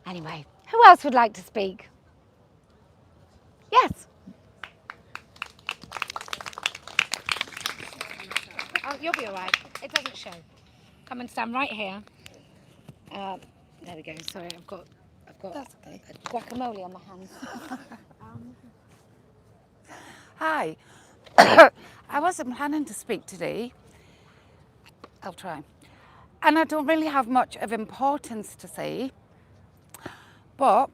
Anyway, who else would like to speak? Yes. Oh, you'll be all right. It doesn't show. Come and stand right here. There we go. Sorry, I've got That's okay. Guacamole on my hands. Hi. I wasn't planning to speak today. I'll try. And I don't really have much of importance to say. But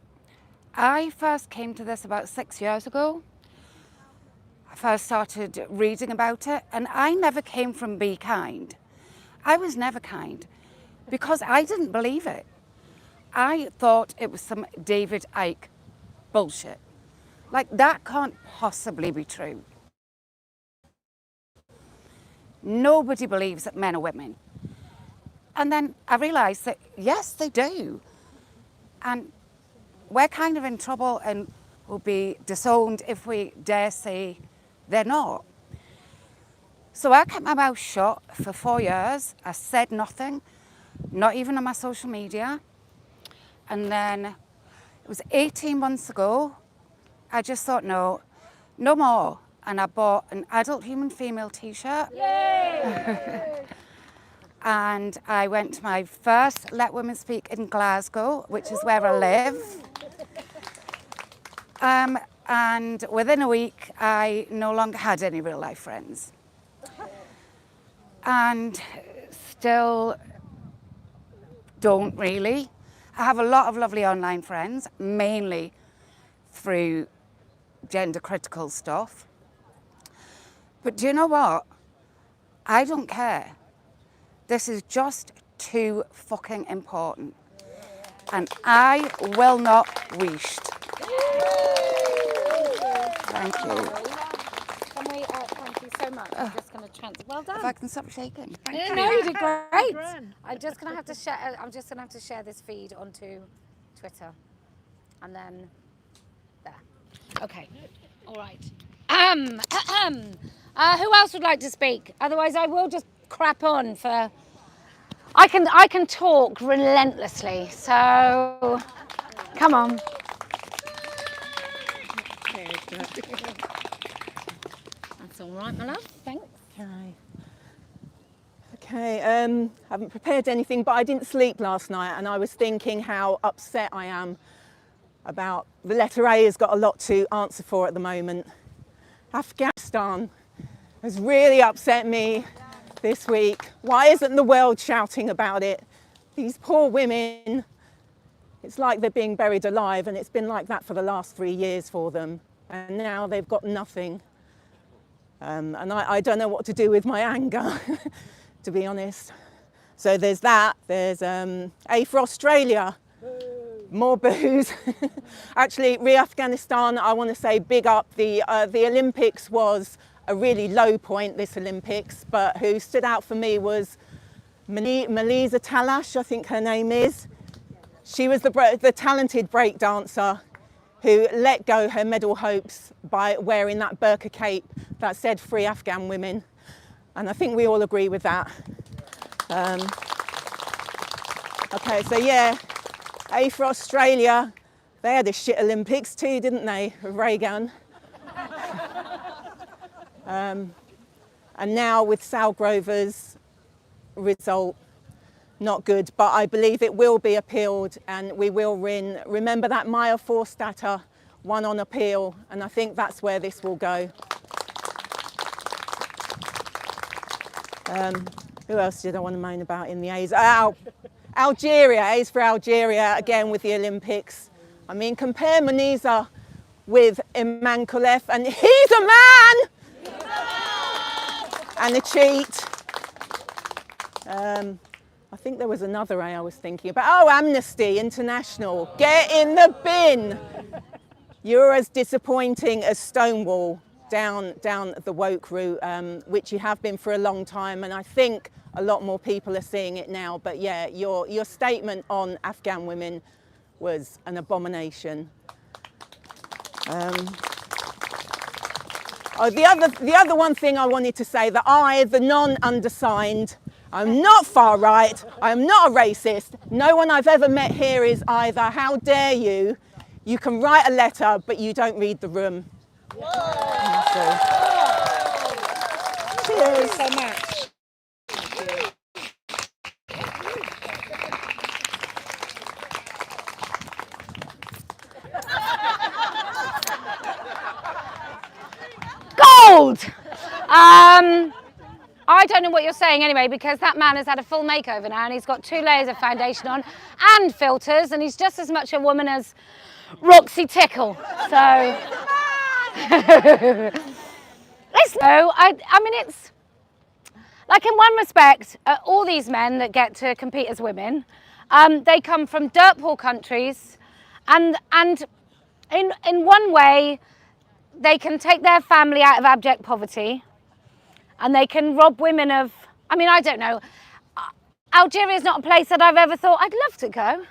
I first came to this about 6 years ago. I first started reading about it, and I never came from Be Kind. I was never kind because I didn't believe it. I thought it was some David Icke bullshit. Like, that can't possibly be true. Nobody believes that men are women. And then I realised that, yes, they do. And we're kind of in trouble and will be disowned if we dare say they're not. So I kept my mouth shut for 4 years. I said nothing, not even on my social media. And then it was 18 months ago, I just thought, no more. And I bought an adult human female t-shirt. And I went to my first Let Women Speak in Glasgow, which is where I live. And within a week, I no longer had any real life friends. And still don't really. I have a lot of lovely online friends, mainly through gender critical stuff. But do you know what? I don't care. This is just too fucking important. And I will not wished. Thank you. Can we, thank you so much. I'm just going to transfer. Well done. If I can stop shaking. Thank you. No, you did great. I'm just going to have to share. I'm just going to have to share this feed onto Twitter, and then there. Okay. All right. Who else would like to speak? Otherwise, I will just crap on for. I can talk relentlessly. So, come on. That's all right, my love. Thanks. Okay, haven't prepared anything, but I didn't sleep last night, and I was thinking how upset I am about the letter A has got a lot to answer for at the moment. Afghanistan has really upset me this week. Why isn't the world shouting about it? These poor women, it's like they're being buried alive, and it's been like that for the last 3 years for them, and now they've got nothing. And I don't know what to do with my anger, to be honest. So there's that. There's A for Australia. More boos. Actually, re-Afghanistan, I want to say big up. The Olympics was a really low point, this Olympics, but who stood out for me was Melisa Talash, I think her name is. She was the talented break dancer who let go her medal hopes by wearing that burqa cape that said "Free Afghan Women." And I think we all agree with that. Okay, so yeah, A for Australia. They had a shit Olympics too, didn't they, with Reagan? And now with Sal Grover's result, not good, but I believe it will be appealed and we will win. Remember that Maya Forstater won on appeal, and I think that's where this will go. Who else did I want to moan about in the A's? Algeria, A's for Algeria, again with the Olympics. I mean, compare Muniza with Iman Khalef, and he's a man! And a cheat. I think there was another A I was thinking about. Oh, Amnesty International, get in the bin. You're as disappointing as Stonewall down the woke route, which you have been for a long time, and I think a lot more people are seeing it now. But yeah, your statement on Afghan women was an abomination. The other one thing I wanted to say, that I, the non-undersigned, I'm not far right, I'm not a racist, no one I've ever met here is either. How dare you? You can write a letter, but you don't read the room. Cheers. So much. Gold! I don't know what you're saying anyway, because that man has had a full makeover now and he's got 2 layers of foundation on and filters, and he's just as much a woman as Roxy Tickle. So, I mean, it's like, in one respect, all these men that get to compete as women, they come from dirt poor countries, and in one way, they can take their family out of abject poverty, and they can rob women of, I mean, I don't know. Algeria is not a place that I've ever thought I'd love to go.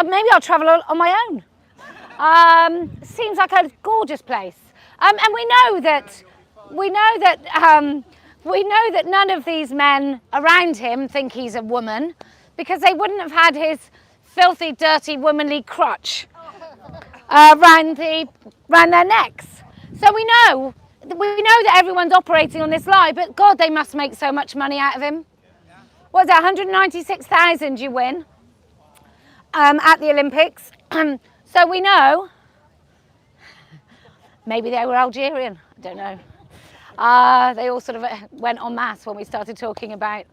Maybe I'll travel on my own. Seems like a gorgeous place. And we know that none of these men around him think he's a woman, because they wouldn't have had his filthy, dirty, womanly crutch round their necks. So we know that everyone's operating on this lie, but God, they must make so much money out of him. What was that, 196,000 you win at the Olympics? So we know, maybe they were Algerian, I don't know. They all sort of went en masse when we started talking about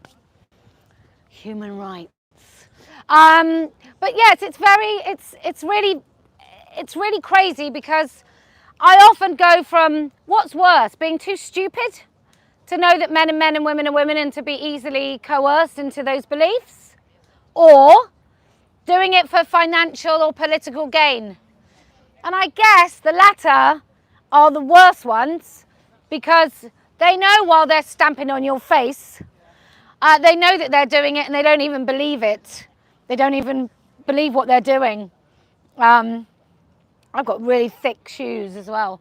human rights. But yes, it's really crazy, because I often go from, what's worse, being too stupid to know that men and women are women and to be easily coerced into those beliefs, or doing it for financial or political gain. And I guess the latter are the worst ones, because they know while they're stamping on your face, they know that they're doing it and they don't even believe it. They don't even believe what they're doing. I've got really thick shoes as well,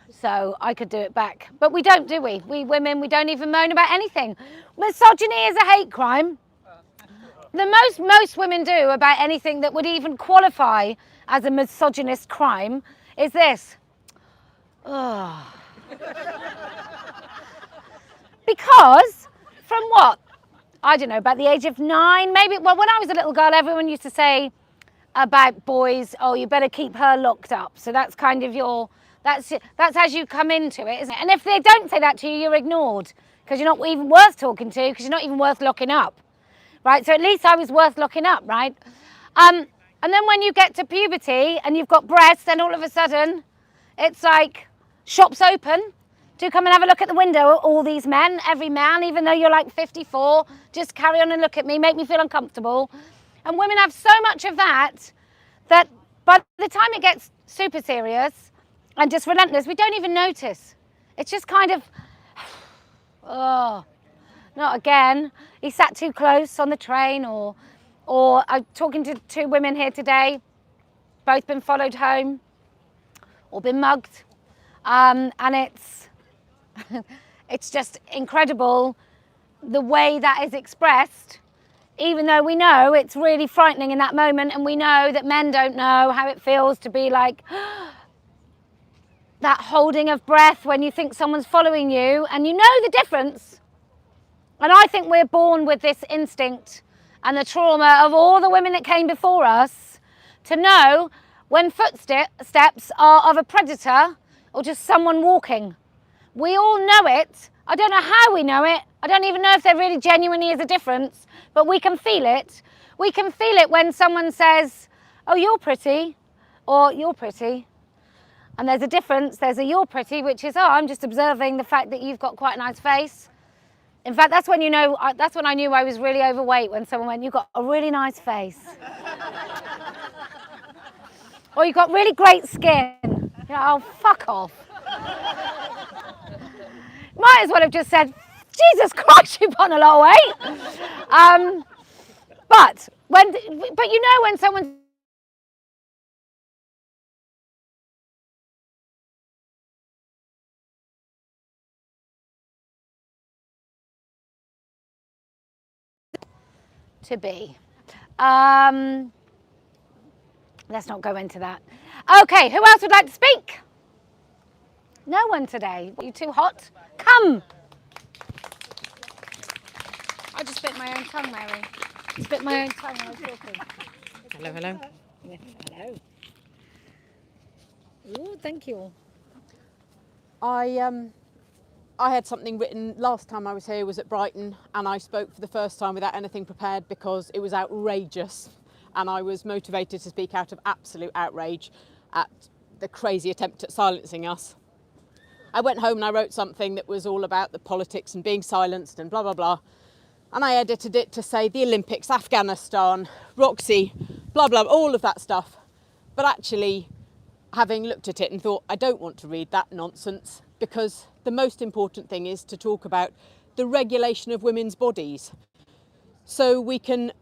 so I could do it back. But we don't, do we? We women, we don't even moan about anything. Misogyny is a hate crime. The most women do about anything that would even qualify as a misogynist crime is this. Oh. Because from what? I don't know, about the age of 9, maybe. Well, when I was a little girl, everyone used to say about boys, oh, you better keep her locked up. So that's kind of that's as you come into it, isn't it? And if they don't say that to you, you're ignored, because you're not even worth talking to, because you're not even worth locking up, right? So at least I was worth locking up, right? And then when you get to puberty and you've got breasts, then all of a sudden it's like, shops open. Do come and have a look at the window at all these men, every man, even though you're like 54, just carry on and look at me, make me feel uncomfortable. And women have so much of that by the time it gets super serious and just relentless, we don't even notice. It's just kind of, oh, not again. He sat too close on the train, or I'm talking to 2 women here today, both been followed home or been mugged. And it's just incredible the way that is expressed, even though we know it's really frightening in that moment, and we know that men don't know how it feels to be like that holding of breath when you think someone's following you and you know the difference. And I think we're born with this instinct and the trauma of all the women that came before us to know when footsteps are of a predator or just someone walking. We all know it. I don't know how we know it. I don't even know if there really genuinely is a difference, but we can feel it. We can feel it when someone says, oh, you're pretty, or you're pretty. And there's a difference. There's a you're pretty, which is, oh, I'm just observing the fact that you've got quite a nice face. In fact, that's when that's when I knew I was really overweight, when someone went, you've got a really nice face. Or you've got really great skin. You're like, oh, fuck off. Might as well have just said, Jesus Christ, you put on a lot of weight. But you know when someone's to be. Let's not go into that. Okay, who else would like to speak? No one today. Are you too hot? Come. I just bit my own tongue, Mary. Just bit my own tongue when I was talking. Hello, hello. Yes, hello. Ooh, thank you. I I had something written last time I was here, was at Brighton, and I spoke for the first time without anything prepared because it was outrageous, and I was motivated to speak out of absolute outrage at the crazy attempt at silencing us. I went home and I wrote something that was all about the politics and being silenced and blah, blah, blah. And I edited it to say the Olympics, Afghanistan, Roxy, blah, blah, all of that stuff. But actually, having looked at it and thought, I don't want to read that nonsense, because the most important thing is to talk about the regulation of women's bodies. So we can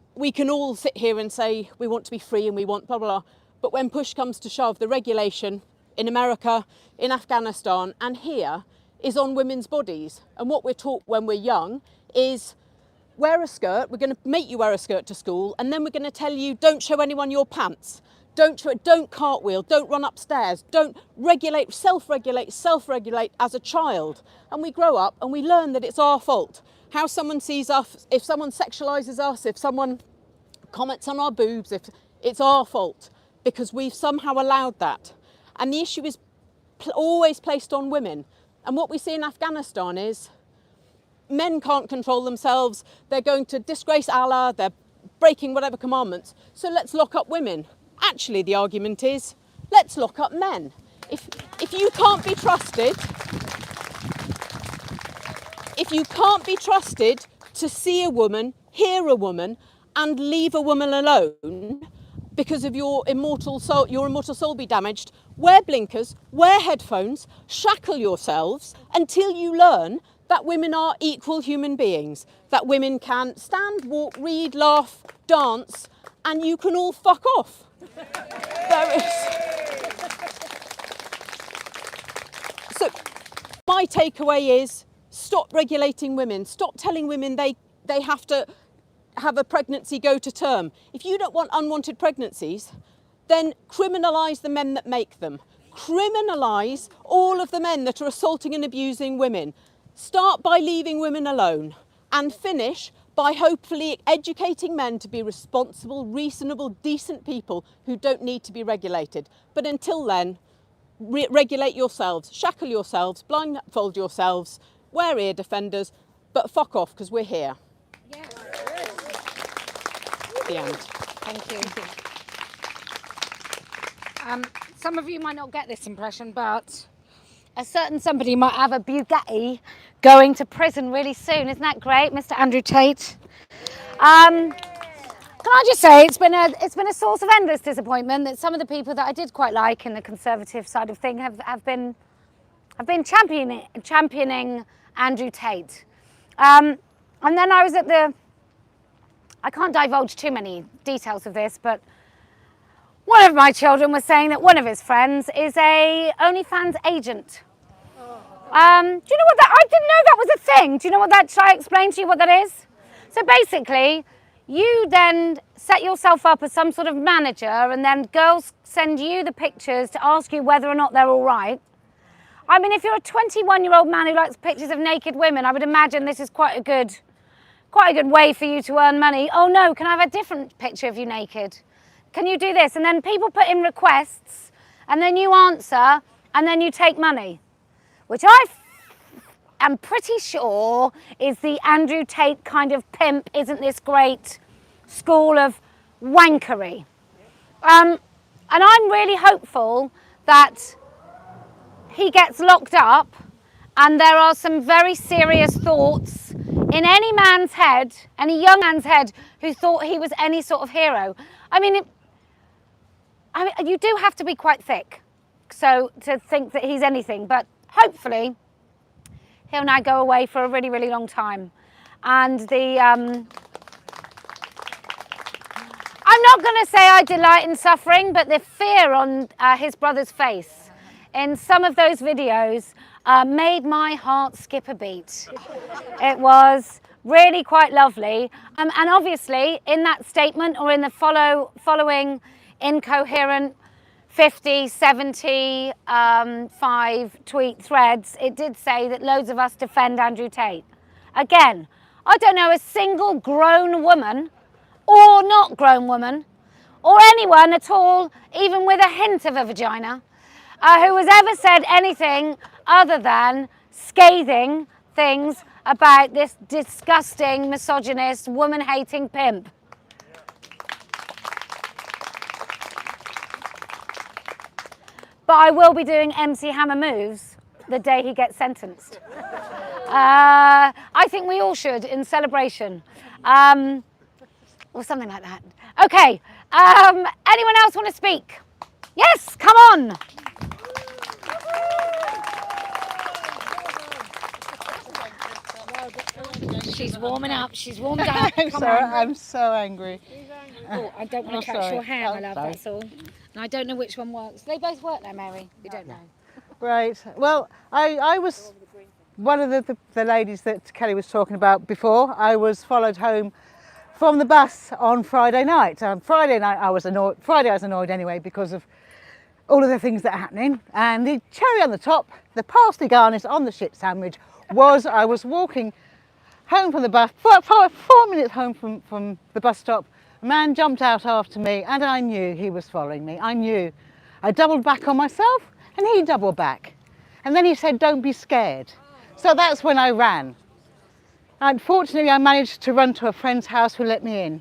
all sit here and say we want to be free and we want blah, blah, blah. But when push comes to shove, the regulation in America, in Afghanistan and here is on women's bodies. And what we're taught when we're young is wear a skirt, we're going to make you wear a skirt to school, and then we're going to tell you don't show anyone your pants, don't cartwheel, don't run upstairs, don't regulate, self-regulate as a child. And we grow up and we learn that it's our fault. How someone sees us, if someone sexualises us, if someone comments on our boobs, if it's our fault, because we've somehow allowed that. And the issue is always placed on women. And what we see in Afghanistan is men can't control themselves, they're going to disgrace Allah, they're breaking whatever commandments, so let's lock up women. Actually, the argument is, let's lock up men. If you can't be trusted, to see a woman, hear a woman, and leave a woman alone because of your immortal soul be damaged, wear blinkers, wear headphones, shackle yourselves until you learn that women are equal human beings, that women can stand, walk, read, laugh, dance, and you can all fuck off. So my takeaway is stop regulating women, stop telling women they have to have a pregnancy go to term. If you don't want unwanted pregnancies, then criminalise the men that make them. Criminalise all of the men that are assaulting and abusing women. Start by leaving women alone and finish by hopefully educating men to be responsible, reasonable, decent people who don't need to be regulated. But until then, regulate yourselves, shackle yourselves, blindfold yourselves, wear ear defenders, but fuck off because we're here. Yes. The end. Thank you. Some of you might not get this impression, but a certain somebody might have a Bugatti going to prison really soon. Isn't that great, Mr. Andrew Tate? Can I just say it's been a source of endless disappointment that some of the people that I did quite like in the Conservative side of things have been championing Andrew Tate. And then I was at I can't divulge too many details of this, but one of my children was saying that one of his friends is a OnlyFans agent. Do you know what that? I didn't know that was a thing. Do you know what that? Shall I explain to you what that is? So basically, you then set yourself up as some sort of manager, and then girls send you the pictures to ask you whether or not they're all right. I mean, if you're a 21-year-old man who likes pictures of naked women, I would imagine this is quite a good way for you to earn money. Oh no, can I have a different picture of you naked? Can you do this? And then people put in requests, and then you answer, and then you take money, which I am pretty sure is the Andrew Tate kind of pimp, isn't this great school of wankery. And I'm really hopeful that he gets locked up and there are some very serious thoughts in any man's head, any young man's head who thought he was any sort of hero. I mean, you do have to be quite thick so to think that he's anything, but hopefully he'll now go away for a really, really long time. And I'm not going to say I delight in suffering, but the fear on his brother's face in some of those videos made my heart skip a beat. It was really quite lovely. And obviously in that statement or in the following incoherent 50, 75 tweet threads, it did say that loads of us defend Andrew Tate. Again, I don't know a single grown woman or not grown woman or anyone at all, even with a hint of a vagina, who has ever said anything other than scathing things about this disgusting, misogynist, woman-hating pimp. But I will be doing MC Hammer moves the day he gets sentenced. I think we all should, in celebration. Or something like that. Okay, anyone else want to speak? Yes, come on. She's warming up, she's warmed up. I'm so angry. Oh, I don't want to catch your hair, my love, that's all. And I don't know which one works. They both work now, Mary. You don't know. Right. Well, I was one of the ladies that Kelly was talking about before. I was followed home from the bus on Friday night. Friday night I was annoyed. Friday I was annoyed anyway because of all of the things that are happening. And the cherry on the top, the parsley garnish on the shit sandwich was I was walking home from the bus, 4 minutes home from the bus stop. A man jumped out after me and I knew he was following me. I knew. I doubled back on myself and he doubled back. And then he said, "Don't be scared." So that's when I ran. Unfortunately, I managed to run to a friend's house who let me in.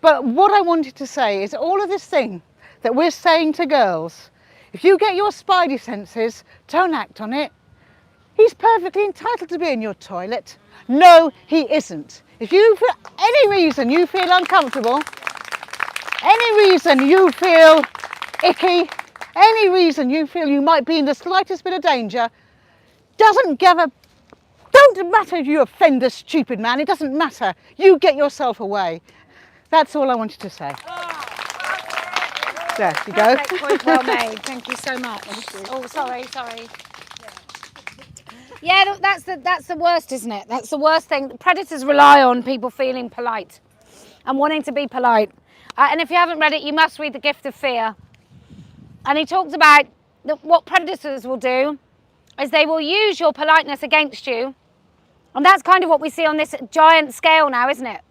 But what I wanted to say is all of this thing that we're saying to girls, if you get your spidey senses, don't act on it. He's perfectly entitled to be in your toilet. No, he isn't. If you, for any reason you feel uncomfortable, any reason you feel icky, any reason you feel you might be in the slightest bit of danger, don't matter if you offend a stupid man, it doesn't matter. You get yourself away. That's all I wanted to say. There you go. Point well made. Thank you so much. Oh, sorry. Yeah, that's the worst, isn't it? That's the worst thing. Predators rely on people feeling polite and wanting to be polite. And if you haven't read it, you must read The Gift of Fear. And he talks about what predators will do is they will use your politeness against you. And that's kind of what we see on this giant scale now, isn't it?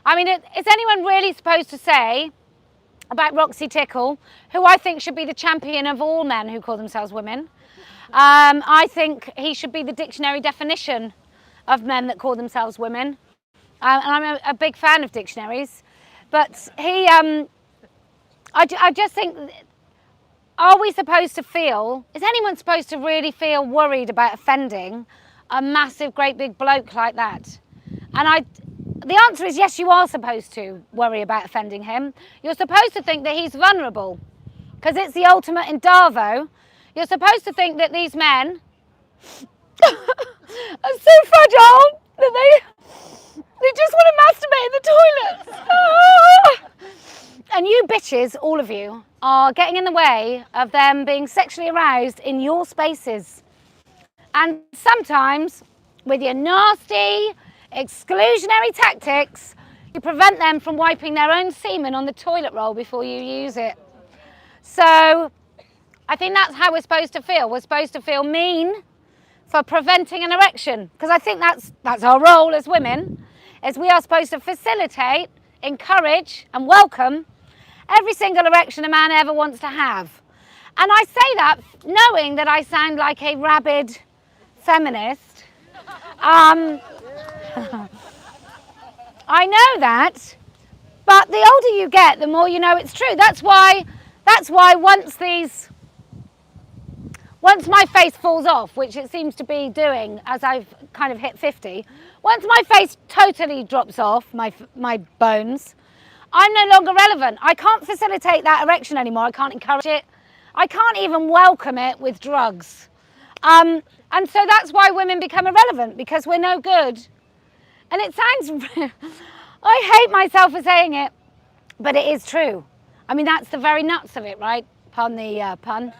I mean, is anyone really supposed to say about Roxy Tickle, who I think should be the champion of all men who call themselves women? I think he should be the dictionary definition of men that call themselves women. And I'm a big fan of dictionaries. But he, I just think, are we supposed to feel, is anyone supposed to really feel worried about offending a massive, great big bloke like that? And the answer is yes, you are supposed to worry about offending him. You're supposed to think that he's vulnerable, because it's the ultimate in Darvo. You're supposed to think that these men are so fragile that they just want to masturbate in the toilets. And you bitches, all of you, are getting in the way of them being sexually aroused in your spaces. And sometimes, with your nasty, exclusionary tactics, you prevent them from wiping their own semen on the toilet roll before you use it. So I think that's how we're supposed to feel. We're supposed to feel mean for preventing an erection, because I think that's our role as women, is we are supposed to facilitate, encourage and welcome every single erection a man ever wants to have. And I say that knowing that I sound like a rabid feminist. I know that, but the older you get, the more you know it's true. That's why once my face falls off, which it seems to be doing as I've kind of hit 50, once my face totally drops off, my bones, I'm no longer relevant. I can't facilitate that erection anymore. I can't encourage it. I can't even welcome it with drugs. And so that's why women become irrelevant, because we're no good. And it sounds, I hate myself for saying it, but it is true. I mean, that's the very nuts of it, right? Pardon the pun.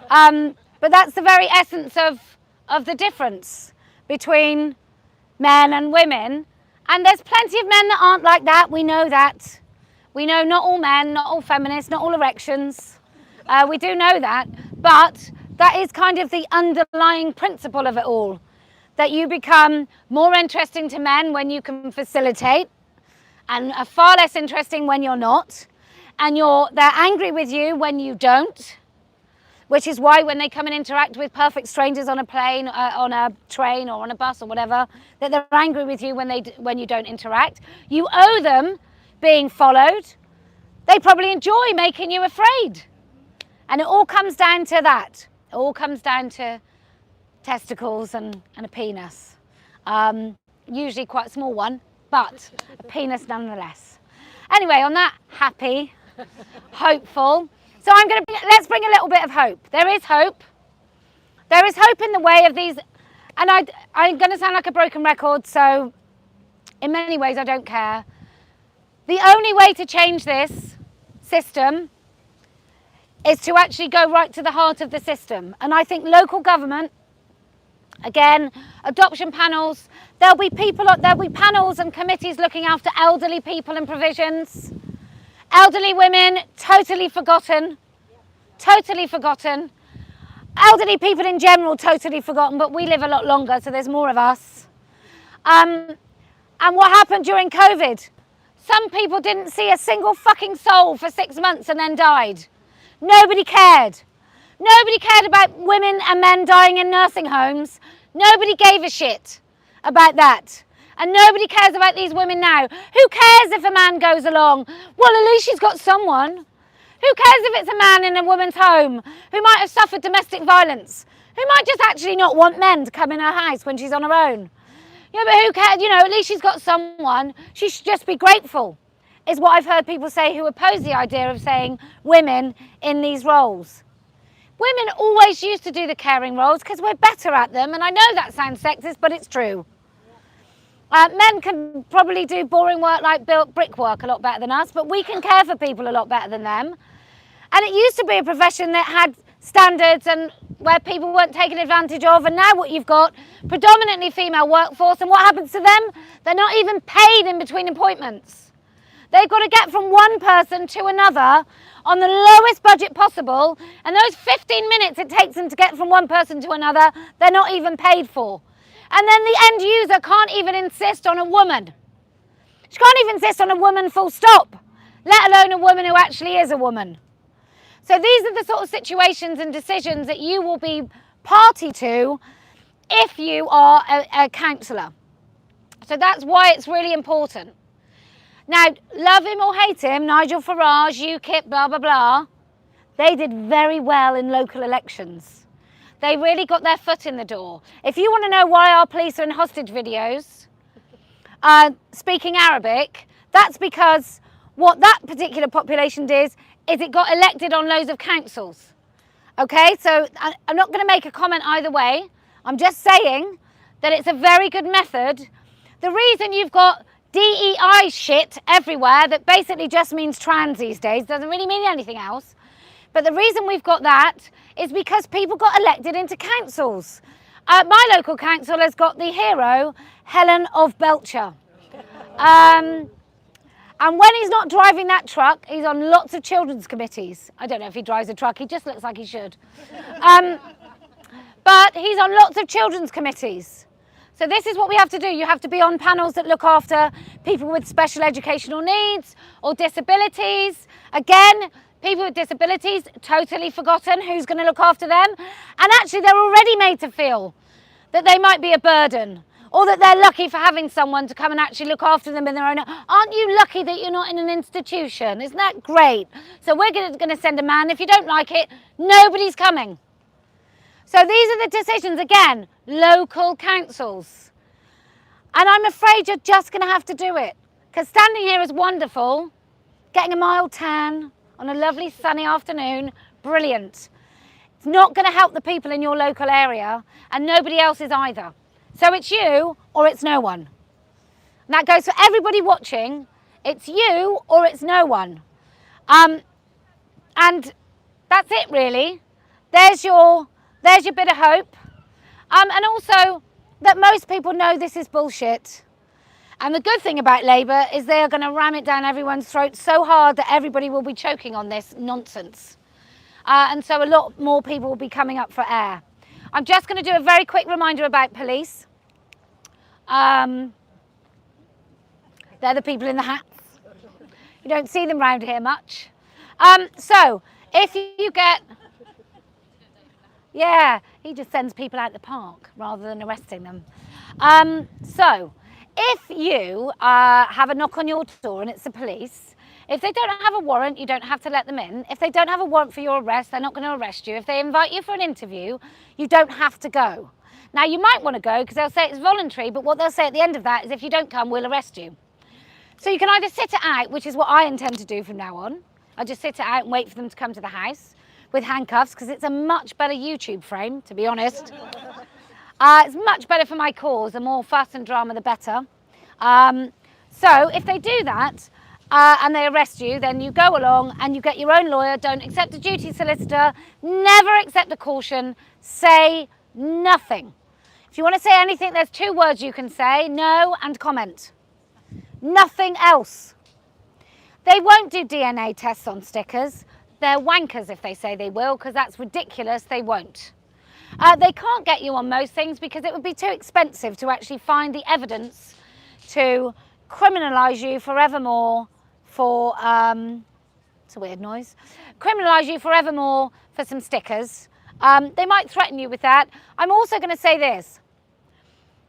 But that's the very essence of the difference between men and women. And there's plenty of men that aren't like that. We know that. We know not all men, not all feminists, not all erections. We do know that. But that is kind of the underlying principle of it all. That you become more interesting to men when you can facilitate, and are far less interesting when you're not. And they're angry with you when you don't. which is why when they come and interact with perfect strangers on a plane, on a train or on a bus or whatever, that they're angry with you when you don't interact. You owe them being followed. They probably enjoy making you afraid. And it all comes down to that. It all comes down to testicles and a penis. Usually quite a small one, but a penis nonetheless. Anyway, on that happy, hopeful, so let's bring a little bit of hope. There is hope. There is hope in the way of these, and I'm going to sound like a broken record, so in many ways I don't care. The only way to change this system is to actually go right to the heart of the system. And I think local government, again, adoption panels, there'll be panels and committees looking after elderly people and provisions. Elderly women, totally forgotten. Totally forgotten. Elderly people in general, totally forgotten, but we live a lot longer, so there's more of us. And what happened during COVID? Some people didn't see a single fucking soul for 6 months and then died. Nobody cared. Nobody cared about women and men dying in nursing homes. Nobody gave a shit about that. And nobody cares about these women now. Who cares if a man goes along? Well, at least she's got someone. Who cares if it's a man in a woman's home who might have suffered domestic violence? Who might just actually not want men to come in her house when she's on her own? Yeah, but who cares? You know, at least she's got someone. She should just be grateful, is what I've heard people say who oppose the idea of saying women in these roles. Women always used to do the caring roles because we're better at them, and I know that sounds sexist, but it's true. Men can probably do boring work like brickwork a lot better than us, but we can care for people a lot better than them. And it used to be a profession that had standards and where people weren't taken advantage of, and now what you've got, predominantly female workforce, and what happens to them? They're not even paid in between appointments. They've got to get from one person to another on the lowest budget possible, and those 15 minutes it takes them to get from one person to another, they're not even paid for. And then the end user can't even insist on a woman. She can't even insist on a woman full stop, let alone a woman who actually is a woman. So these are the sort of situations and decisions that you will be party to if you are a counsellor. So that's why it's really important. Now, love him or hate him, Nigel Farage, UKIP, blah, blah, blah, they did very well in local elections. They really got their foot in the door. If you want to know why our police are in hostage videos, speaking Arabic, that's because what that particular population did is it got elected on loads of councils. Okay, so I'm not going to make a comment either way. I'm just saying that it's a very good method. The reason you've got DEI shit everywhere that basically just means trans these days, doesn't really mean anything else. But the reason we've got that is because people got elected into councils. My local council has got the hero, Helen of Belcher. And when he's not driving that truck, he's on lots of children's committees. I don't know if he drives a truck, he just looks like he should. But he's on lots of children's committees. So this is what we have to do. You have to be on panels that look after people with special educational needs or disabilities. Again, people with disabilities, totally forgotten. Who's going to look after them? And actually, they're already made to feel that they might be a burden or that they're lucky for having someone to come and actually look after them in their own. Aren't you lucky that you're not in an institution? Isn't that great? So we're going to send a man. If you don't like it, nobody's coming. So these are the decisions, again, local councils. And I'm afraid you're just going to have to do it. Because standing here is wonderful. Getting a mild tan on a lovely sunny afternoon, brilliant. It's not going to help the people in your local area, and nobody else is either. So it's you or it's no one. And that goes for everybody watching. It's you or it's no one. And that's it really. There's your bit of hope. And also that most people know this is bullshit. And the good thing about Labour is they are going to ram it down everyone's throat so hard that everybody will be choking on this nonsense. And so a lot more people will be coming up for air. I'm just going to do a very quick reminder about police. They're the people in the hats. You don't see them round here much. So if you get Yeah, he just sends people out the park rather than arresting them. So, if you have a knock on your door and it's the police, if they don't have a warrant, you don't have to let them in. If they don't have a warrant for your arrest, they're not going to arrest you. If they invite you for an interview, you don't have to go. Now, you might want to go because they'll say it's voluntary, but what they'll say at the end of that is if you don't come, we'll arrest you. So you can either sit it out, which is what I intend to do from now on. I just sit it out and wait for them to come to the house with handcuffs because it's a much better YouTube frame, to be honest. It's much better for my cause. The more fuss and drama, the better. So if they do that and they arrest you, then you go along and you get your own lawyer. Don't accept a duty solicitor. Never accept a caution. Say nothing. If you want to say anything, there's 2 words you can say: no and comment. Nothing else. They won't do DNA tests on stickers. They're wankers if they say they will, because that's ridiculous. They won't. They can't get you on most things because it would be too expensive to actually find the evidence to criminalise you forevermore for, it's a weird noise, criminalise you forevermore for some stickers. They might threaten you with that. I'm also going to say this.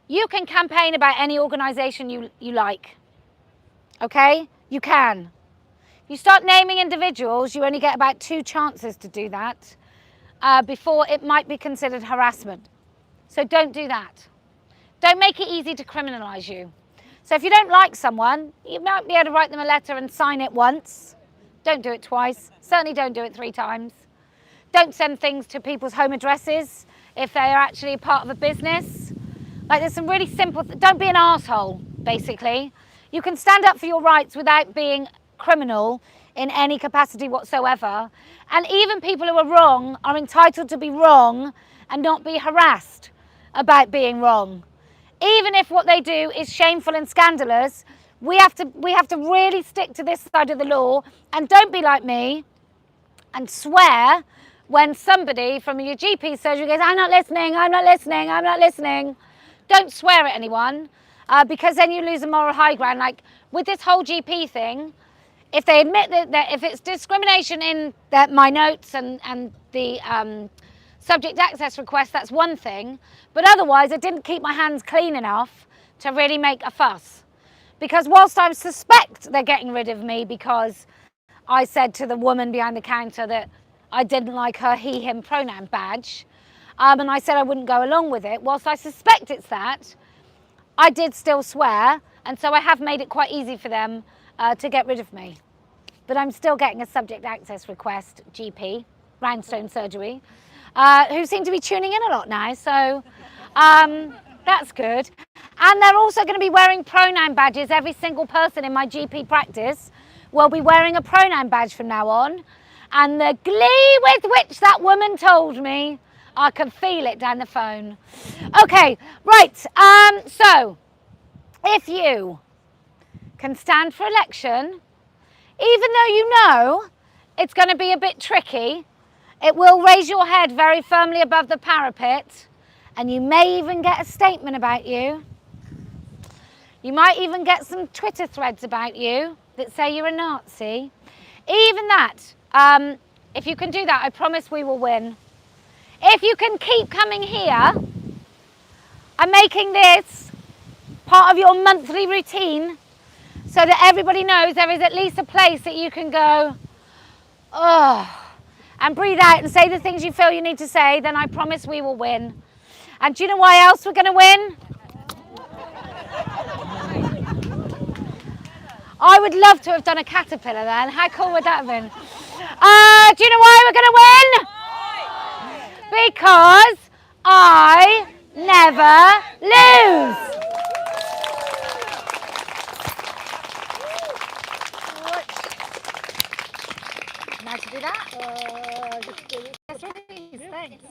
You can campaign about any organisation you like. Okay? You can. If you start naming individuals, you only get about 2 chances to do that before it might be considered harassment. So don't do that. Don't make it easy to criminalise you. So if you don't like someone, you might be able to write them a letter and sign it once. Don't do it twice. Certainly don't do it 3 times. Don't send things to people's home addresses if they are actually part of a business. Like, there's some really simple, don't be an arsehole, basically. You can stand up for your rights without being criminal in any capacity whatsoever. And even people who are wrong are entitled to be wrong and not be harassed about being wrong. Even if what they do is shameful and scandalous, we have to really stick to this side of the law, and don't be like me and swear when somebody from your GP surgery goes, I'm not listening, I'm not listening, I'm not listening. Don't swear at anyone because then you lose a moral high ground. Like with this whole GP thing, if they admit that if it's discrimination in my notes and the subject access request, that's one thing. But otherwise, I didn't keep my hands clean enough to really make a fuss. Because whilst I suspect they're getting rid of me because I said to the woman behind the counter that I didn't like her he, him pronoun badge, and I said I wouldn't go along with it, whilst I suspect it's that, I did still swear, and so I have made it quite easy for them to get rid of me. But I'm still getting a subject access request, GP, Roundstone Surgery, who seem to be tuning in a lot now, so that's good. And they're also going to be wearing pronoun badges. Every single person in my GP practice will be wearing a pronoun badge from now on. And the glee with which that woman told me, I can feel it down the phone. Okay, right, so if you can stand for election, even though you know it's going to be a bit tricky, it will raise your head very firmly above the parapet, and you may even get a statement about you. You might even get some Twitter threads about you that say you're a Nazi. Even that, if you can do that, I promise we will win. If you can keep coming here and making this part of your monthly routine so that everybody knows there is at least a place that you can go, oh, and breathe out and say the things you feel you need to say, then I promise we will win. And do you know why else we're going to win? I would love to have done a caterpillar then. How cool would that have been? Do you know why we're going to win? Because I never lose. Nice to do that. Yes, please. Thanks.